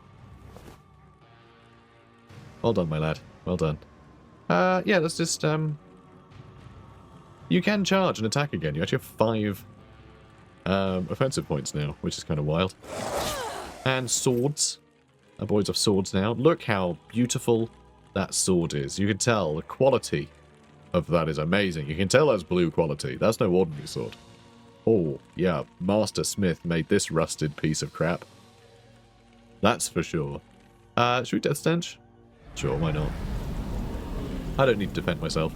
Well done, my lad. Well done. Yeah, let's just, you can charge and attack again. You actually have 5 offensive points now, which is kind of wild. And swords. Our boys have swords now. Look how beautiful that sword is. You can tell the quality of that is amazing. You can tell that's blue quality. That's no ordinary sword. Oh, yeah, Master Smith made this rusted piece of crap. That's for sure. Should we Death Stench? Sure, why not? I don't need to defend myself.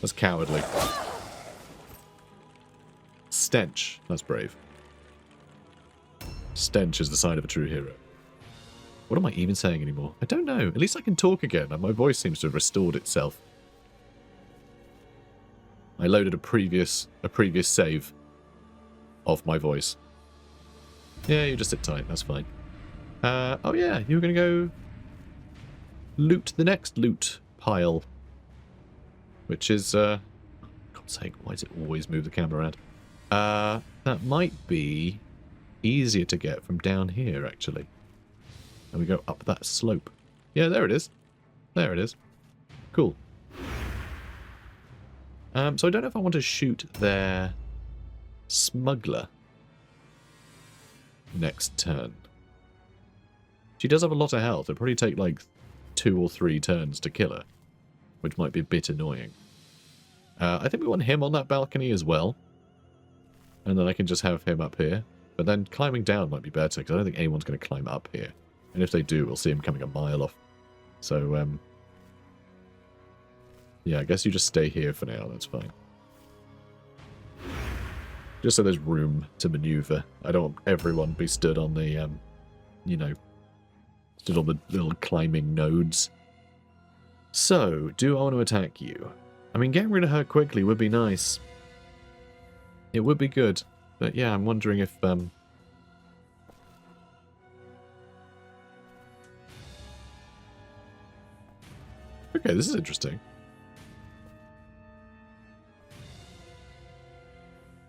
That's cowardly. Stench. That's brave. Stench is the sign of a true hero. What am I even saying anymore? I don't know. At least I can talk again, and my voice seems to have restored itself. I loaded a previous save of my voice. Yeah, you just sit tight. That's fine. Oh yeah, you were going to go loot the next loot pile. Which is, God's sake, why does it always move the camera around? That might be easier to get from down here, actually. And we go up that slope. Yeah, there it is. There it is. Cool. So I don't know if I want to shoot their smuggler next turn. She does have a lot of health. It'll probably take like 2 or 3 turns to kill her, which might be a bit annoying. I think we want him on that balcony as well. And then I can just have him up here. But then climbing down might be better, because I don't think anyone's going to climb up here. And if they do, we'll see him coming a mile off. So, yeah, I guess you just stay here for now. That's fine. Just so there's room to maneuver. I don't want everyone be stood on the, you know, stood on the little climbing nodes. So, do I want to attack you? I mean, getting rid of her quickly would be nice. It would be good. But yeah, I'm wondering if, okay, this is interesting.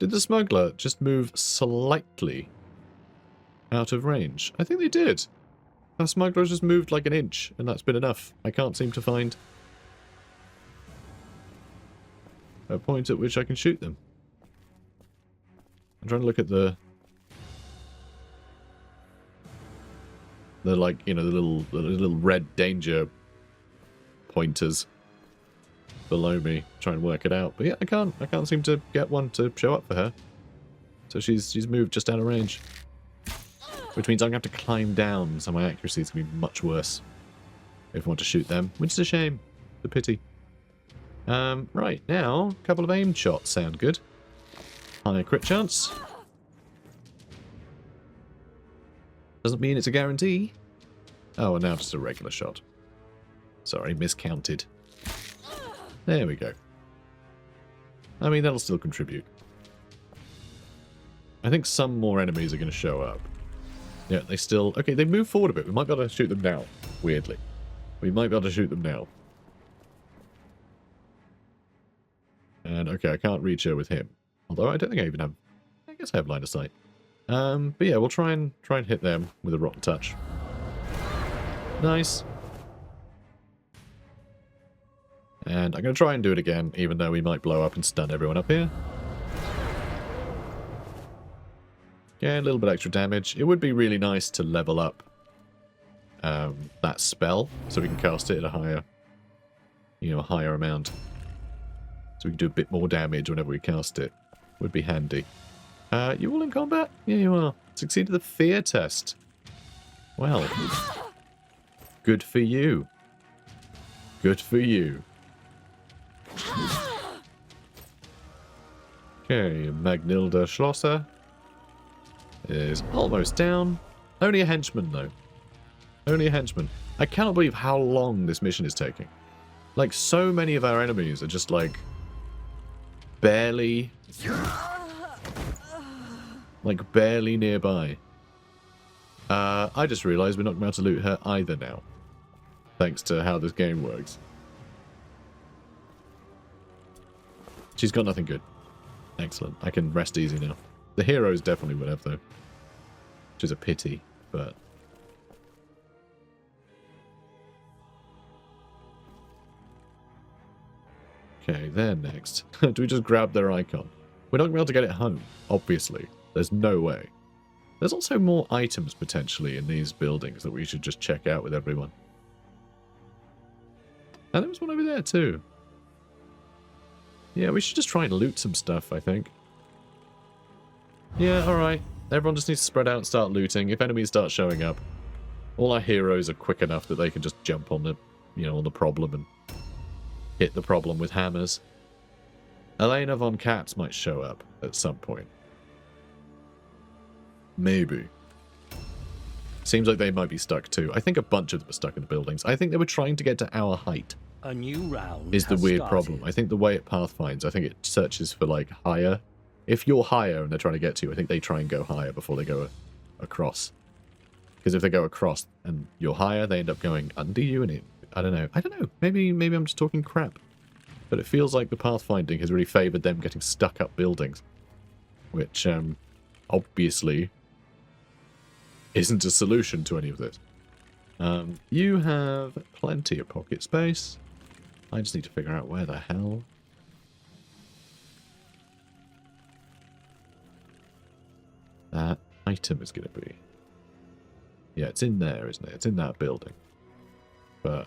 Did the smuggler just move slightly out of range? I think they did. Our smuggler just moved like an inch, and that's been enough. I can't seem to find a point at which I can shoot them. I'm trying to look at the like, you know, the little red danger pointers below me, try and work it out. But yeah, I can't seem to get one to show up for her. So she's moved just out of range. Which means I'm going to have to climb down, so my accuracy is going to be much worse if I want to shoot them, which is a shame. It's a pity. Right, now, a couple of aimed shots sound good. Higher crit chance. Doesn't mean it's a guarantee. Oh, and now just a regular shot. Sorry, miscounted. There we go. I mean, that'll still contribute. I think some more enemies are going to show up. Yeah, they still... Okay, they move forward a bit. We might be able to shoot them now, weirdly. We might be able to shoot them now. And, okay, I can't reach her with him. Although I don't think I even have... I guess I have line of sight. But yeah, we'll try and hit them with a rotten touch. Nice. And I'm going to try and do it again, even though we might blow up and stun everyone up here. Yeah, a little bit extra damage. It would be really nice to level up that spell, so we can cast it at a higher, you know, a higher amount. So we can do a bit more damage whenever we cast it. Would be handy. You all in combat? Yeah, you are. Succeeded the fear test. Well, good for you. Good for you. Okay, Magnilda Schlosser is almost down. Only a henchman, though. Only a henchman. I cannot believe how long this mission is taking. Like, so many of our enemies are just, like, barely... like, barely nearby. I just realised we're not going to be able to loot her either now. Thanks to how this game works. She's got nothing good. Excellent. I can rest easy now. The heroes definitely would have, though. Which is a pity, but... Okay, they're next. Do we just grab their icon? We're not going to be able to get it home, obviously. There's no way. There's also more items, potentially, in these buildings that we should just check out with everyone. And there was one over there, too. Yeah, we should just try and loot some stuff, I think. Yeah, alright. Everyone just needs to spread out and start looting. If enemies start showing up, all our heroes are quick enough that they can just jump on the, you know, on the problem and hit the problem with hammers. Elena von Katz might show up at some point. Maybe. Seems like they might be stuck too. I think a bunch of them are stuck in the buildings. I think they were trying to get to our height. A new round is the weird started. problem. I think the way it pathfinds, I think it searches for, like, higher. If you're higher and they're trying to get to you, I think they try and go higher before they go across. Because if they go across and you're higher, they end up going under you, and it... I don't know. Maybe I'm just talking crap. But it feels like the pathfinding has really favoured them getting stuck up buildings. Which, obviously, isn't a solution to any of this. You have plenty of pocket space. I just need to figure out where the hell... that item is going to be. Yeah, it's in there, isn't it? It's in that building. But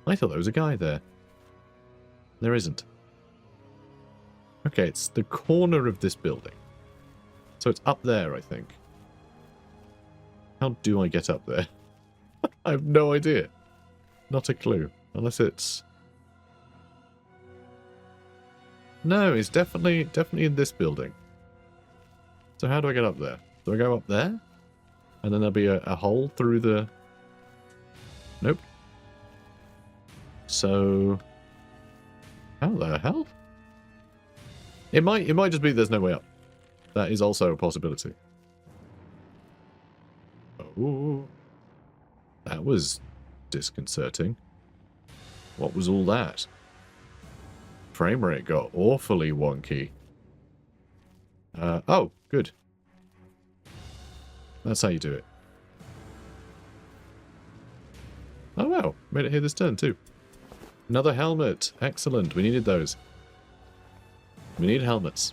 I thought there was a guy there. There isn't. Okay, it's the corner of this building. So it's up there, I think. How do I get up there? I have no idea. Not a clue. Unless it's... No, it's definitely in this building. So how do I get up there? Do I go up there? And then there'll be a hole through the... Nope. So... how the hell? It might just be there's no way up. That is also a possibility. Oh. That was disconcerting. What was all that? Frame rate got awfully wonky. Oh, good. That's how you do it. Oh wow, made it here this turn too. Another helmet. Excellent, we needed those. We need helmets.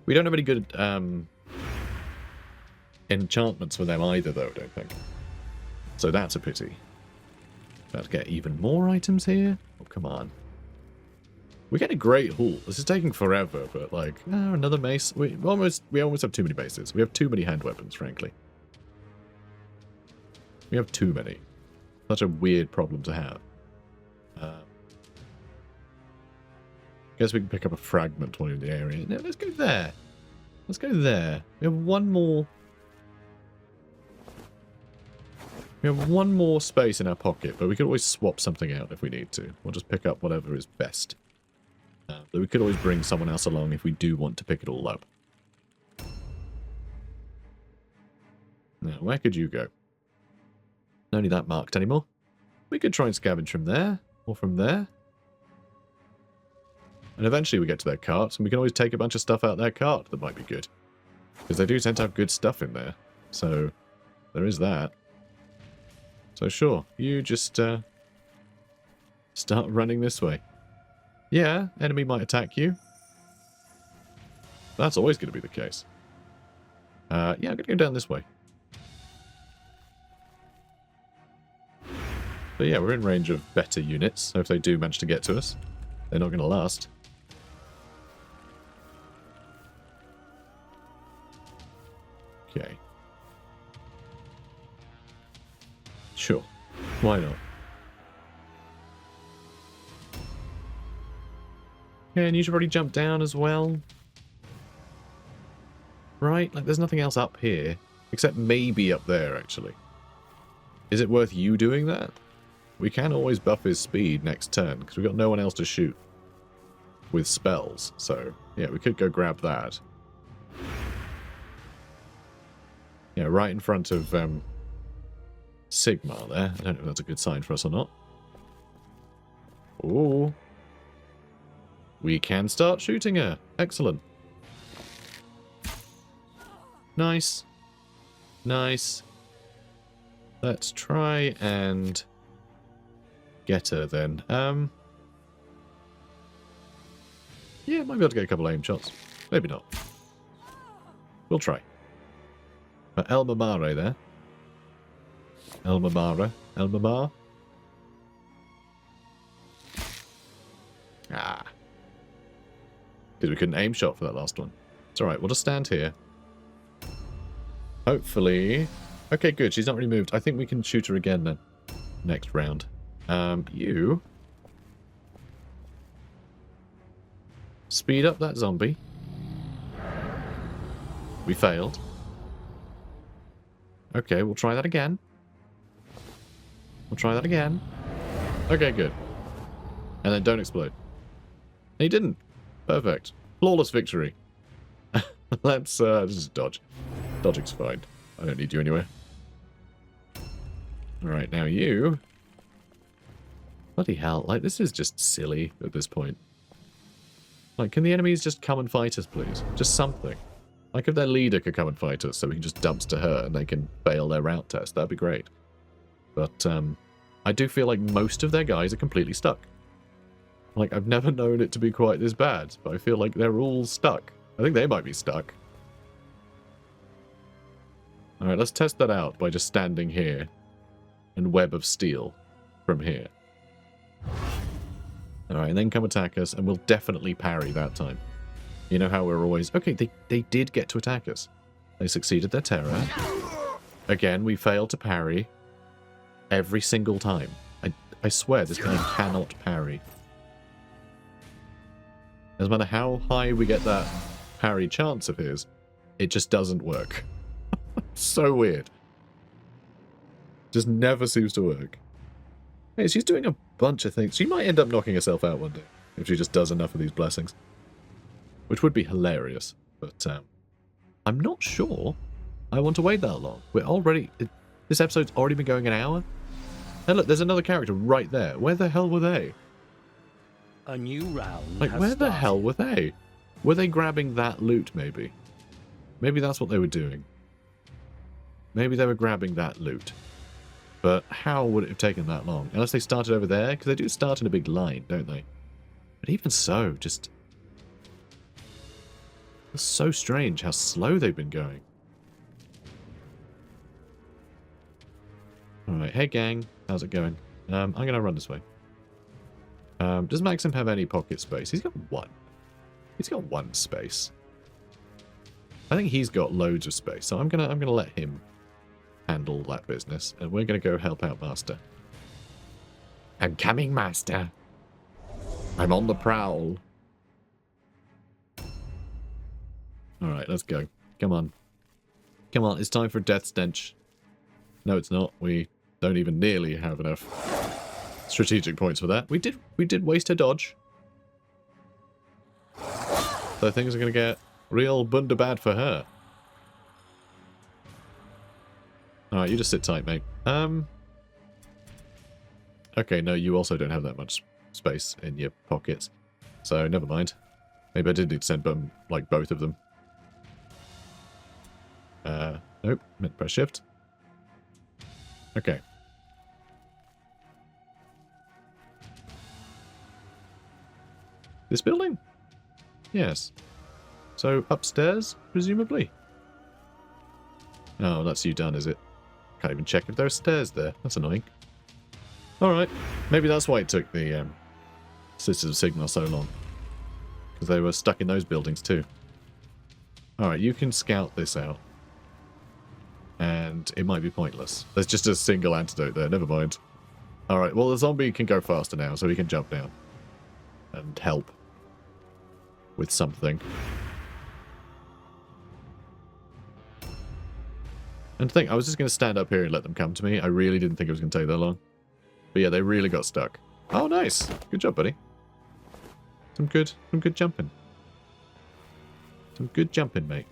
We don't have any good enchantments for them either though, I don't think. So that's a pity. About to get even more items here? Oh, come on. We get a great haul. This is taking forever, but like, oh, another mace. We almost have too many maces. We have too many hand weapons, frankly. We have too many. Such a weird problem to have. Guess we can pick up a fragment while you're in the area. No, let's go there. Let's go there. We have one more. We have one more space in our pocket, but we could always swap something out if we need to. We'll just pick up whatever is best. But we could always bring someone else along if we do want to pick it all up. Now, where could you go? No need that marked anymore. We could try and scavenge from there, or from there. And eventually we get to their carts, and we can always take a bunch of stuff out their cart that might be good. Because they do tend to have good stuff in there. So, there is that. So sure, you just start running this way. Yeah, enemy might attack you. That's always going to be the case. Yeah, I'm going to go down this way. But yeah, we're in range of better units, so if they do manage to get to us, they're not going to last. Okay. Sure. Why not? Yeah, and you should probably jump down as well. Right? Like, there's nothing else up here. Except maybe up there, actually. Is it worth you doing that? We can always buff his speed next turn, because we've got no one else to shoot with spells. So, yeah, we could go grab that. Yeah, right in front of Sigmar there. I don't know if that's a good sign for us or not. Ooh. We can start shooting her. Excellent. Nice. Nice. Let's try and get her then. Yeah, might be able to get a couple of aim shots. Maybe not. We'll try. Elma Mare there. Elma Mare. Elma Mar. Ah. Because we couldn't aim shot for that last one. It's alright, we'll just stand here. Hopefully... Okay, good, she's not really moved. I think we can shoot her again then. Next round. You... Speed up that zombie. We failed. Okay, we'll try that again. We'll try that again. Okay, good. And then don't explode. And he didn't. Perfect. Flawless victory. Let's just dodge. Dodging's fine. I don't need you anywhere. Alright, now you... Bloody hell, like, this is just silly at this point. Like, can the enemies just come and fight us, please? Just something. Like, if their leader could come and fight us so we can just dumpster her and they can fail their route test, that'd be great. But, I do feel like most of their guys are completely stuck. Like, I've never known it to be quite this bad, but I feel like they're all stuck. I think they might be stuck. Alright, let's test that out by just standing here and web of steel from here. Alright, and then come attack us, and we'll definitely parry that time. You know how we're always... Okay, they did get to attack us. They succeeded their terror. Again, we failed to parry every single time. I swear this game cannot parry. No matter how high we get that parry chance of his, it just doesn't work. So weird. Just never seems to work. Hey, she's doing a bunch of things. She might end up knocking herself out one day if she just does enough of these blessings. Which would be hilarious. But I'm not sure I want to wait that long. We're already... This episode's already been going an hour. And look, there's another character right there. Where the hell were they? A new round. Like, where the hell were they? Were they grabbing that loot, maybe? Maybe that's what they were doing. Maybe they were grabbing that loot. But how would it have taken that long? Unless they started over there? Because they do start in a big line, don't they? But even so, just... It's so strange how slow they've been going. Alright, hey gang. How's it going? I'm going to run this way. Does Maxim have any pocket space? He's got one. He's got one space. I think he's got loads of space, so I'm gonna let him handle that business, and we're gonna go help out Master. I'm coming, Master. I'm on the prowl. Alright, let's go. Come on. Come on, it's time for Death Stench. No, it's not. We don't even nearly have enough strategic points for that. We did waste a dodge. So things are gonna get real bad for her. Alright, you just sit tight, mate. Okay, no, you also don't have that much space in your pockets. So, never mind. Maybe I did need to send them, like, both of them. Nope. Meant to press shift. Okay. This building? Yes. So, upstairs, presumably? Oh, that's you done, is it? Can't even check if there are stairs there. That's annoying. Alright. Maybe that's why it took the Sisters of Sigmar so long. Because they were stuck in those buildings too. Alright, you can scout this out. And it might be pointless. There's just a single antidote there, never mind. Alright, well the zombie can go faster now, so he can jump down. And help. With something. And think, I was just going to stand up here and let them come to me. I really didn't think it was going to take that long. But yeah, they really got stuck. Oh, nice. Good job, buddy. Some good jumping. Some good jumping, mate.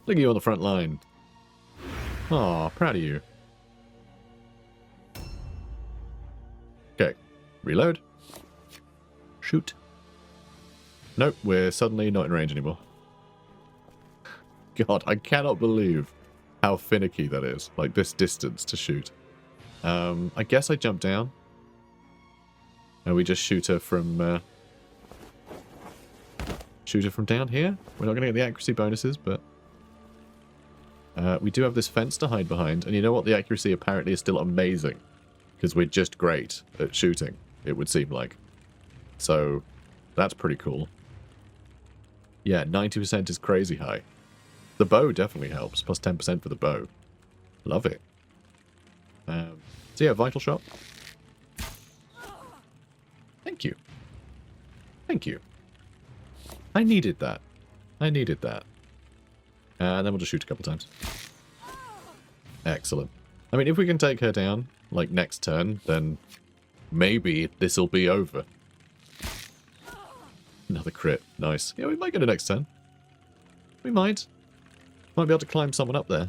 Look at you on the front line. Aw, proud of you. Okay. Reload. Shoot. Nope, we're suddenly not in range anymore. God, I cannot believe how finicky that is. Like, this distance to shoot. I guess I jump down. And we just shoot her from... shoot her from down here. We're not going to get the accuracy bonuses, but... we do have this fence to hide behind. And you know what? The accuracy apparently is still amazing. Because we're just great at shooting, it would seem like. So, that's pretty cool. Yeah, 90% is crazy high. The bow definitely helps. Plus 10% for the bow. Love it. So yeah, vital shot. Thank you. Thank you. I needed that. I needed that. And then we'll just shoot a couple times. Excellent. I mean, if we can take her down, like next turn, then maybe this will be over. Another crit. Nice. Yeah, we might get a next turn. we might. Might be able to climb someone up there.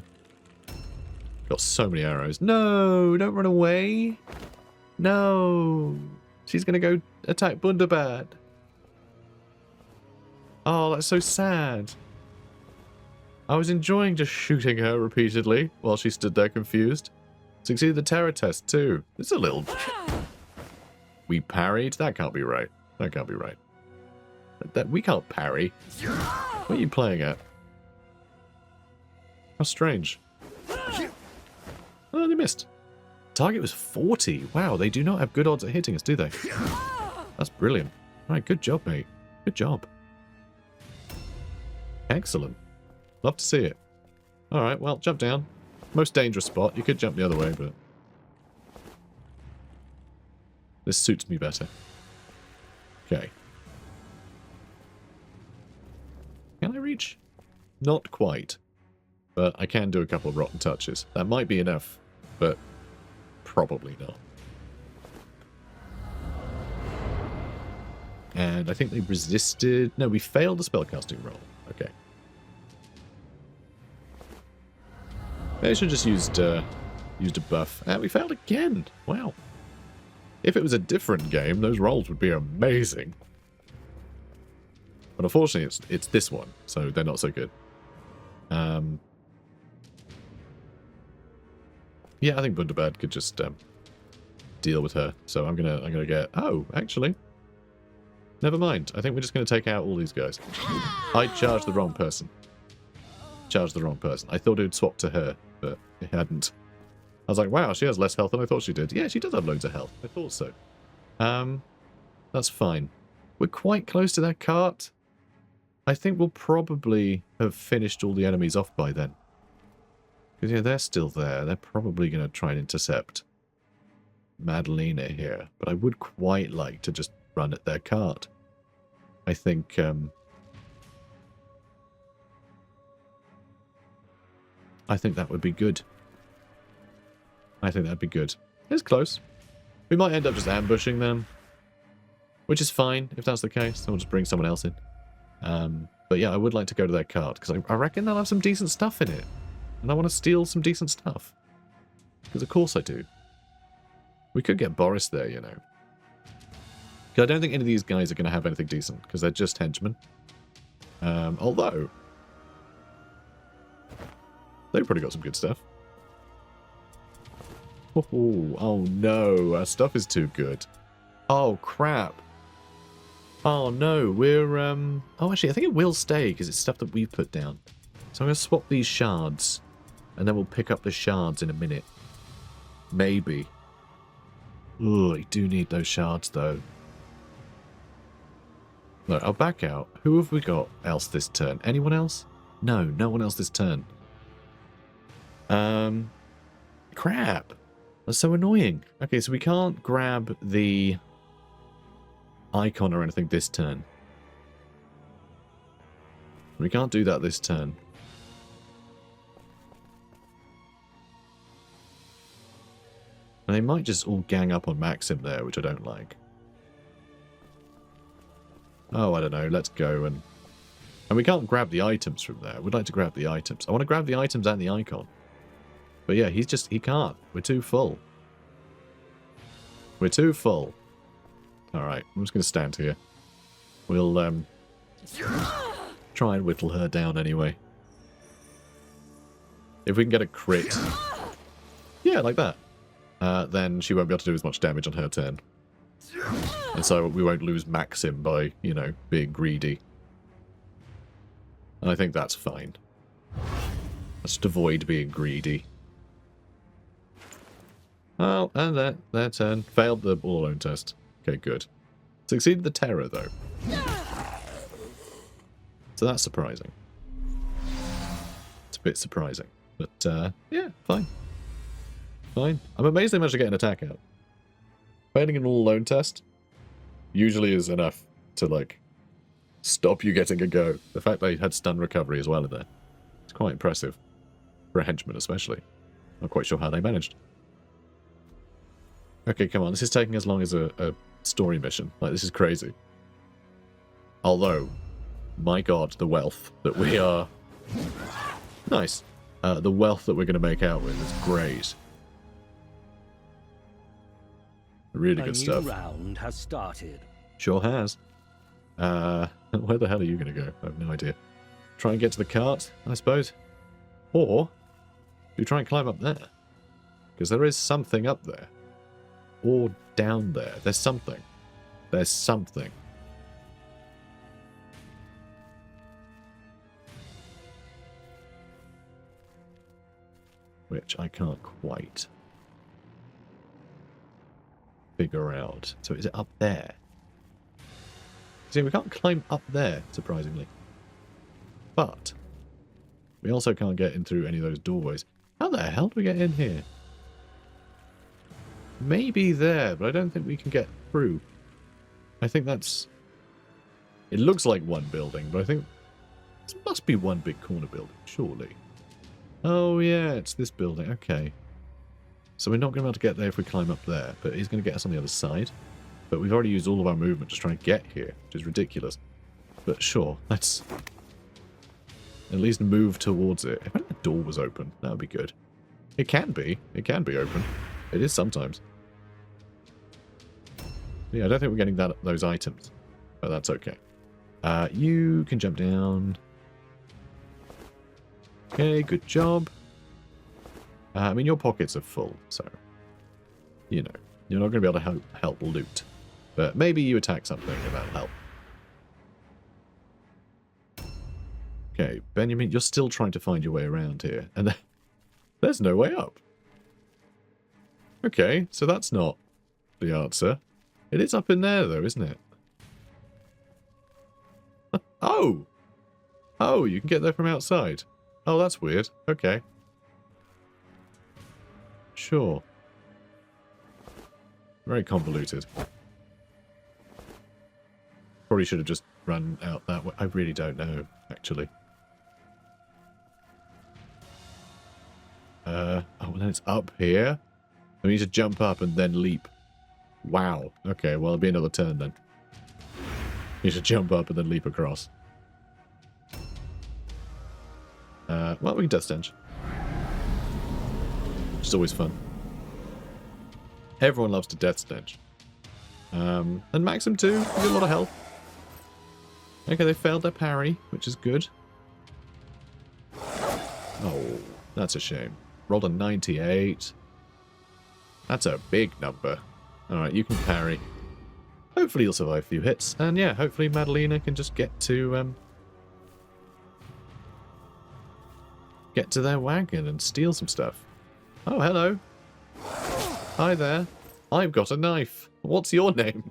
Got so many arrows. No, don't run away. No. She's going to go attack Bunderbad. Oh, that's so sad. I was enjoying just shooting her repeatedly while she stood there confused. Succeeded the terror test too. It's a little... We parried? That can't be right. That can't be right. We can't parry. What are you playing at? How strange. Oh, they missed. Target was 40. Wow, they do not have good odds at hitting us, do they? That's brilliant. Right, good job, mate. Good job. Excellent. Love to see it. Alright, well, jump down. Most dangerous spot. You could jump the other way, but... This suits me better. Okay. Can I reach? Not quite. But I can do a couple of rotten touches. That might be enough, but probably not. And I think they resisted... No, we failed the spellcasting roll. Okay. Maybe I should have just used a buff. We failed again. Wow. If it was a different game, those rolls would be amazing. But unfortunately, it's this one, so they're not so good. Yeah, I think Bunderbad could just deal with her. So I'm gonna get... Oh, actually, never mind. I think we're just gonna take out all these guys. I charged the wrong person. Charged the wrong person. I thought it would swap to her, but it hadn't. I was like, wow, she has less health than I thought she did. Yeah, she does have loads of health. I thought so. That's fine. We're quite close to that cart. I think we'll probably have finished all the enemies off by then. Because, yeah, they're still there. They're probably going to try and intercept Madalena here. But I would quite like to just run at their cart. I think... I think that would be good. I think that'd be good. It's close. We might end up just ambushing them. Which is fine, if that's the case. Then we'll just bring someone else in. But yeah, I would like to go to their cart. Because I reckon they'll have some decent stuff in it. And I want to steal some decent stuff. Because of course I do. We could get Boris there, you know. Because I don't think any of these guys are going to have anything decent. Because they're just henchmen. Although... They've probably got some good stuff. Oh no, our stuff is too good. Oh crap. Oh no, we're oh actually I think it will stay because it's stuff that we've put down. So I'm going to swap these shards and then we'll pick up the shards in a minute. Maybe. Ugh, I do need those shards though. Look, I'll back out. Who have we got else this turn? Anyone else? No, no one else this turn. Crap. That's so annoying. Okay, so we can't grab the icon or anything this turn. We can't do that this turn. And they might just all gang up on Maxim there, which I don't like. Oh, I don't know. Let's go and we can't grab the items from there. We'd like to grab the items. I want to grab the items and the icon. But yeah, he can't. We're too full. We're too full. Alright, I'm just going to stand here. We'll, try and whittle her down anyway. If we can get a crit. Yeah, like that. Then she won't be able to do as much damage on her turn. And so we won't lose Maxim by, you know, being greedy. And I think that's fine. Let's just avoid being greedy. Oh, and their turn. Failed the all alone test. Okay, good. Succeeded the terror, though. So that's surprising. It's a bit surprising. But, yeah, fine. Fine. I'm amazed they managed to get an attack out. Failing an all alone test usually is enough to, like, stop you getting a go. The fact they had stun recovery as well in there. It's quite impressive. For a henchman, especially. Not quite sure how they managed. Okay, come on. This is taking as long as a story mission. Like, this is crazy. Although, my god, the wealth that we are Nice. The wealth that we're going to make out with is great. Really good stuff. A new round has started. Sure has. Where the hell are you going to go? I have no idea. Try and get to the cart, I suppose. Or, do you try and climb up there? Because there is something up there. Or down there. There's something. There's something. Which I can't quite figure out. So is it up there? See, we can't climb up there, surprisingly. But we also can't get in through any of those doorways. How the hell do we get in here? Maybe there, but I don't think we can get through. I think that's... It looks like one building, but I think this must be one big corner building, surely. Oh yeah, it's this building. Okay. So we're not going to be able to get there if we climb up there, but he's going to get us on the other side. But we've already used all of our movement just trying to get here, which is ridiculous. But sure, let's at least move towards it. If only the door was open, that would be good. It can be. It can be open. It is sometimes. Yeah, I don't think we're getting those items, but that's okay. You can jump down. Okay, good job. I mean, your pockets are full, so, you know, you're not going to be able to help loot. But maybe you attack something and that'll help. Okay, Benjamin, you're still trying to find your way around here. And there's no way up. Okay, so that's not the answer. It is up in there, though, isn't it? Oh! Oh, you can get there from outside. Oh, that's weird. Okay. Sure. Very convoluted. Probably should have just run out that way. I really don't know, actually. Oh, then it's up here? I need to jump up and then leap. Wow. Okay, well, it'll be another turn then. You should jump up and then leap across. Well, we can Death Stench. Which is always fun. Everyone loves to Death Stench. And Maxim too. You get a lot of health. Okay, they failed their parry, which is good. Oh, that's a shame. Rolled a 98. That's a big number. Alright, you can parry. Hopefully you'll survive a few hits. And yeah, hopefully Madalena can just get to their wagon and steal some stuff. Oh, hello. Hi there. I've got a knife. What's your name?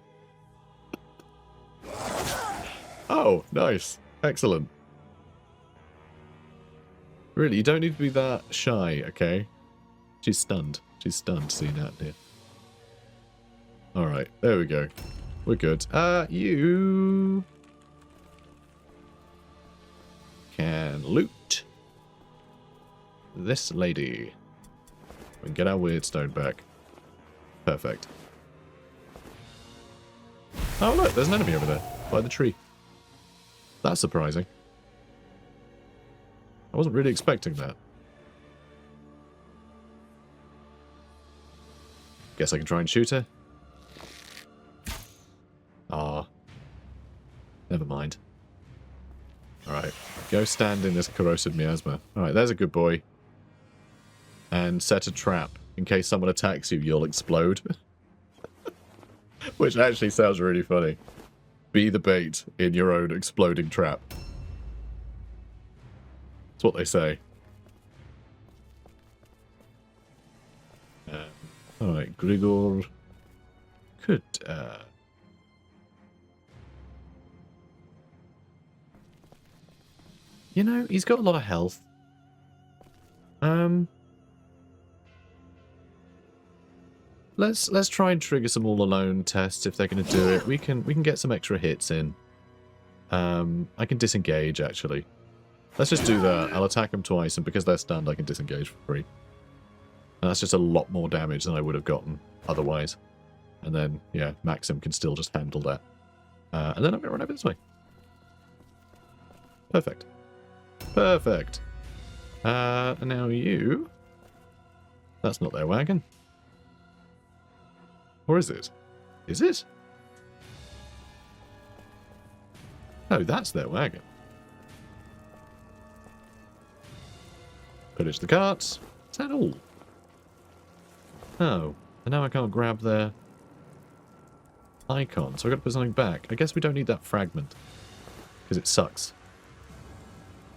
Oh, nice. Excellent. Really, you don't need to be that shy, okay? She's stunned. She's stunned seeing that here. Alright, there we go. We're good. You can loot this lady. We can get our weird stone back. Perfect. Oh look, there's an enemy over there, by the tree. That's surprising. I wasn't really expecting that. Guess I can try and shoot her. Ah. Never mind. Alright, go stand in this corrosive miasma. Alright, there's a good boy. And set a trap. In case someone attacks you, you'll explode. Which actually sounds really funny. Be the bait in your own exploding trap. That's what they say. Alright, Grigor could... You know, he's got a lot of health. Let's try and trigger some all alone tests if they're going to do it. We can get some extra hits in. I can disengage actually. Let's just do that. I'll attack them twice, and because they're stunned, I can disengage for free. And that's just a lot more damage than I would have gotten otherwise. And then, yeah, Maxim can still just handle that. And then I'm going to run over this way. Perfect. Perfect. And now you... That's not their wagon. Or is it? Is it? Oh, that's their wagon. Pillage the carts. Is that all? Oh, and now I can't grab their icon, so I've got to put something back. I guess we don't need that fragment, because it sucks.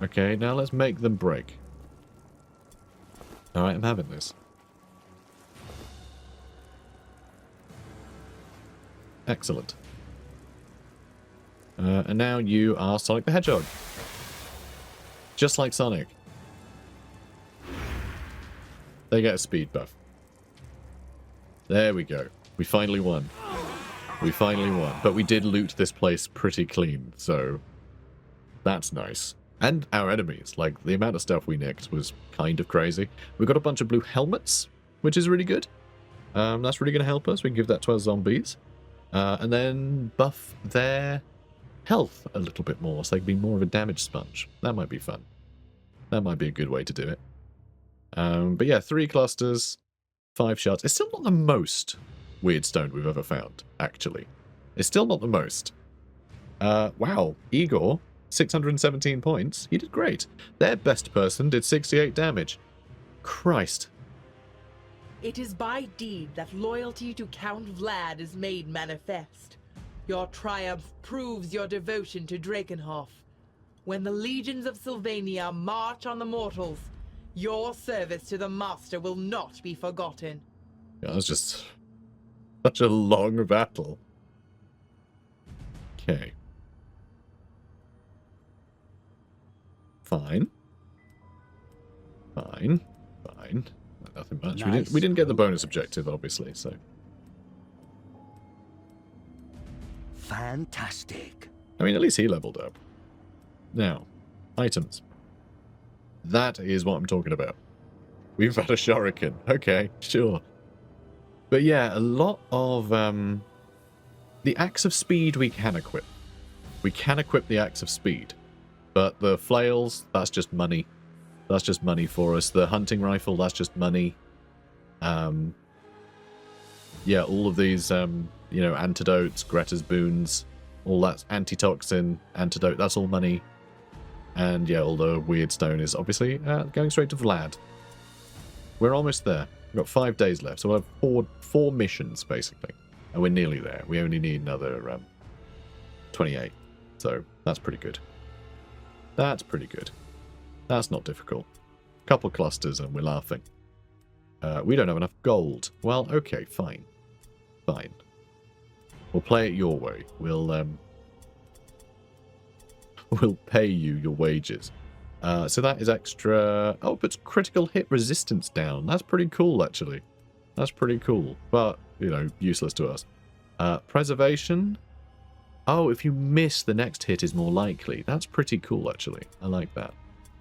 Okay, now let's make them break. Alright, I'm having this. Excellent. And now you are Sonic the Hedgehog. Just like Sonic. They get a speed buff. There we go. We finally won. We finally won. But we did loot this place pretty clean, so that's nice. And our enemies. Like, the amount of stuff we nicked was kind of crazy. We got a bunch of blue helmets, which is really good. That's really going to help us. We can give that to our zombies. And then buff their health a little bit more, so they can be more of a damage sponge. That might be fun. That might be a good way to do it. But yeah, 3 clusters, 5 shards. It's still not the most weird stone we've ever found, actually. It's still not the most. Wow, Igor, 617 points. He did great. Their best person did 68 damage. Christ. It is by deed that loyalty to Count Vlad is made manifest. Your triumph proves your devotion to Drakenhof. When the legions of Sylvania march on the mortals, your service to the Master will not be forgotten. Yeah, that was just such a long battle. Okay. Fine. Fine. Fine. Nothing much. Nice. We didn't get the bonus objective, obviously, so. Fantastic. I mean, at least he leveled up. Now, items. That is what I'm talking about. We've had a shuriken. Okay, sure. But yeah, a lot of... the Axe of Speed we can equip. We can equip the Axe of Speed. But the flails, that's just money. That's just money for us. The hunting rifle, that's just money. Yeah, all of these, you know, antidotes, Greta's boons, all that's antitoxin, antidote, that's all money. And yeah, all the weird stone is obviously going straight to Vlad. We're almost there. We've got 5 days left, so we'll have four missions, basically. And we're nearly there. We only need another 28. So that's pretty good. That's pretty good. That's not difficult. Couple clusters and we're laughing. We don't have enough gold. Well, okay, fine. Fine. We'll play it your way. We'll pay you your wages. So that is extra... Oh, it puts critical hit resistance down. That's pretty cool, actually. That's pretty cool. But, you know, useless to us. Preservation. Oh, if you miss, the next hit is more likely. That's pretty cool, actually. I like that.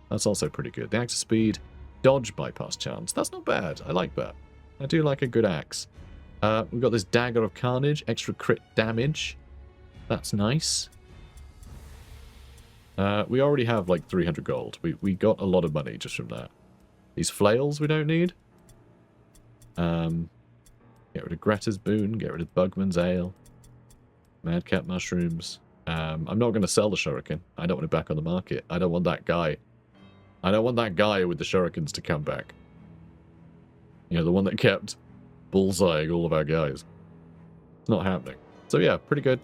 That's also pretty good. The axe of speed, dodge bypass chance. That's not bad. I like that. I do like a good axe. We've got this dagger of carnage, extra crit damage. That's nice. We already have like 300 gold. We got a lot of money just from that. These flails we don't need. Get rid of Greta's boon. Get rid of Bugman's ale. Madcap mushrooms. I'm not going to sell the shuriken. I don't want it back on the market. I don't want that guy. I don't want that guy with the shurikens to come back. You know, the one that kept bullseyeing all of our guys. It's not happening. So yeah, pretty good.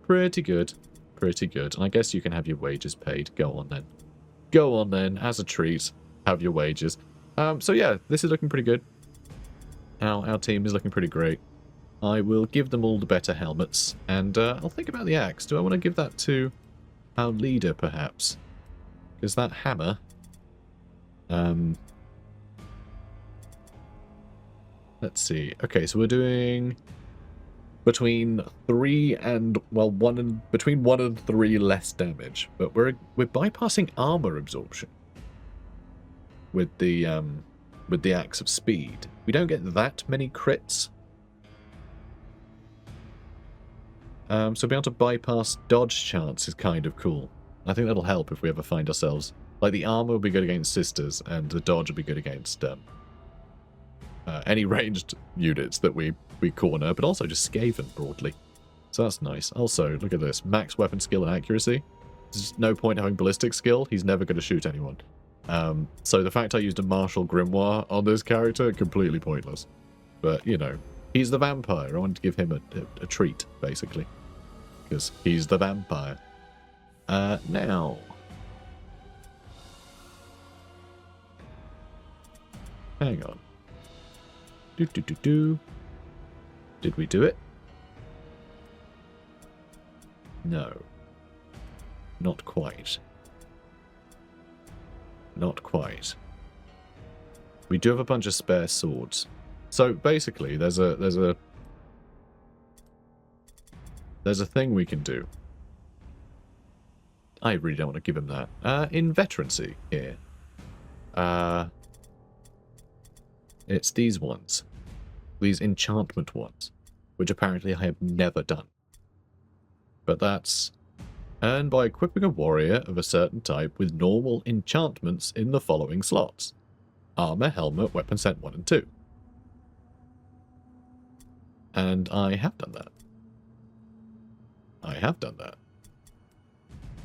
Pretty good. Pretty good. And I guess you can have your wages paid. Go on then. Go on then. As a treat, have your wages. So yeah, this is looking pretty good. Our team is looking pretty great. I will give them all the better helmets. And I'll think about the axe. Do I want to give that to our leader, perhaps? Because that hammer... let's see. Okay, so we're doing between 3 and... well, between 1 and 3 less damage. But we're bypassing armor absorption with the axe of speed. We don't get that many crits. So being able to bypass dodge chance is kind of cool. I think that'll help if we ever find ourselves Like, the armor will be good against sisters, and the dodge will be good against any ranged units that we corner, but also just Skaven broadly. So that's nice. Also, look at this. Max weapon skill and accuracy. There's no point having ballistic skill. He's never going to shoot anyone. So the fact I used a martial grimoire on this character, completely pointless. But, you know, he's the vampire. I wanted to give him a treat, basically. Because he's the vampire. Now... hang on. Did we do it? No. Not quite. Not quite. We do have a bunch of spare swords. So basically, there's a thing we can do. I really don't want to give him that. In veterancy here. It's these ones. These enchantment ones. Which apparently I have never done. But that's... earned by equipping a warrior of a certain type with normal enchantments in the following slots. Armor, helmet, weapon set 1 and 2. And I have done that. I have done that.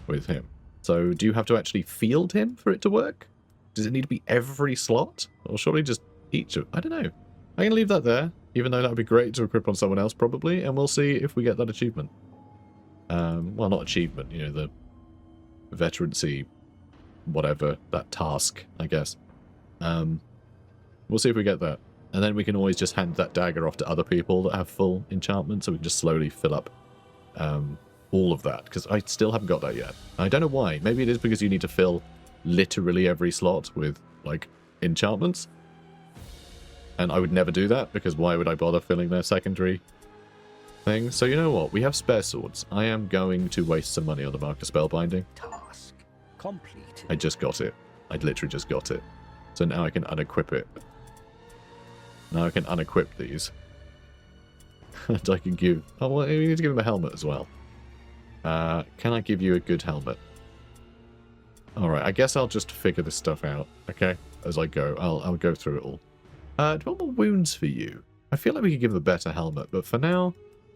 With him. So do you have to actually field him for it to work? Does it need to be every slot? Or surely just each of... I don't know. I can leave that there, even though that would be great to equip on someone else probably, and we'll see if we get that achievement. Well, not achievement, you know, the veterancy, whatever, that task, I guess. We'll see if we get that. And then we can always just hand that dagger off to other people that have full enchantment, so we can just slowly fill up all of that, because I still haven't got that yet. I don't know why. Maybe it is because you need to fill literally every slot with, like, enchantments. And I would never do that, because why would I bother filling their secondary thing? So you know what? We have spare swords. I am going to waste some money on the Mark of Spellbinding. Task completed. I just got it. I literally just got it. So now I can unequip it. Now I can unequip these. And I can give... oh, well, we need to give him a helmet as well. Can I give you a good helmet? Alright, I guess I'll just figure this stuff out, okay? As I go. I'll go through it all. Do you want more wounds for you? I feel like we could give him a better helmet, but for now,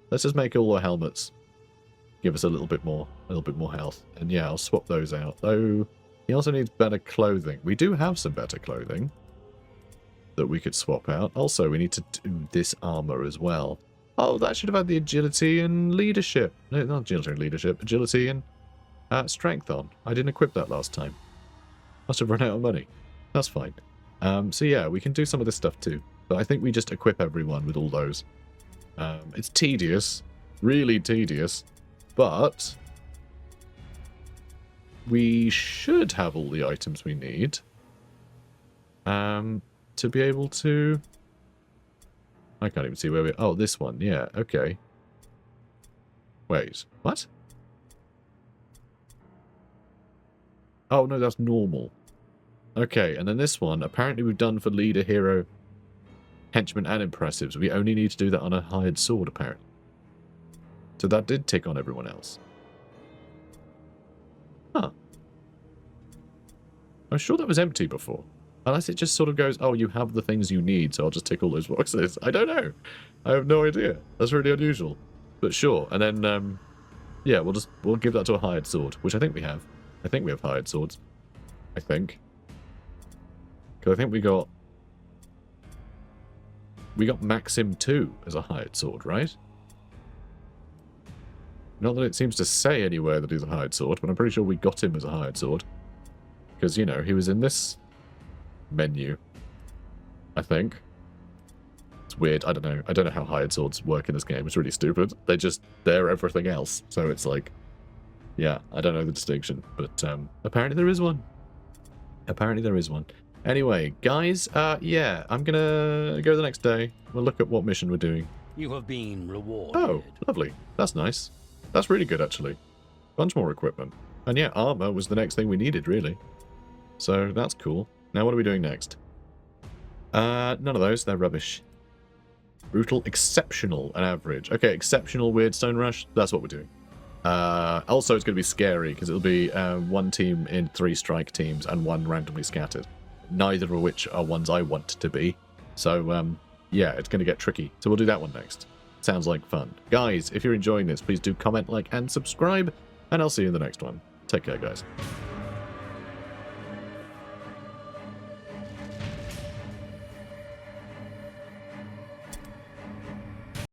let's just make all our helmets give us a little bit more health. And yeah, I'll swap those out. Though, he also needs better clothing. We do have some better clothing that we could swap out. Also, we need to do this armor as well. Oh, that should have had the agility and leadership. No, not agility and leadership. Agility and strength on. I didn't equip that last time. Must have run out of money. That's fine. So yeah, we can do some of this stuff too. But I think we just equip everyone with all those. It's tedious. Really tedious. But we should have all the items we need to be able to... I can't even see where we... oh, this one. Yeah, okay. Wait, what? Oh, no, that's normal. Okay, and then this one, apparently we've done for leader, hero, henchman, and impressives. We only need to do that on a hired sword, apparently. So that did tick on everyone else. Huh. I'm sure that was empty before. Unless it just sort of goes, oh, you have the things you need, so I'll just tick all those boxes. I don't know. I have no idea. That's really unusual. But sure. And then, yeah, we'll give that to a hired sword, which I think we have. I think we have hired swords. I think. Because I think we got Maxim 2 as a hired sword, right? Not that it seems to say anywhere that he's a hired sword, but I'm pretty sure we got him as a hired sword. Because, you know, he was in this menu, I think. It's weird. I don't know. I don't know how hired swords work in this game. It's really stupid. They're everything else. So it's like, yeah, I don't know the distinction. But apparently there is one. Apparently there is one. Anyway, guys, yeah, I'm gonna go the next day. We'll look at what mission we're doing. You have been rewarded. Oh, lovely. That's nice. That's really good, actually. Bunch more equipment. And yeah, armor was the next thing we needed, really. So that's cool. Now what are we doing next? None of those. They're rubbish. Brutal, exceptional, and average. Okay, exceptional, weird, stone rush. That's what we're doing. Also, it's going to be scary because it'll be one team in 3 strike teams and 1 randomly scattered. Neither of which are ones I want to be. So, yeah, it's going to get tricky. So we'll do that one next. Sounds like fun. Guys, if you're enjoying this, please do comment, like, and subscribe. And I'll see you in the next one. Take care, guys.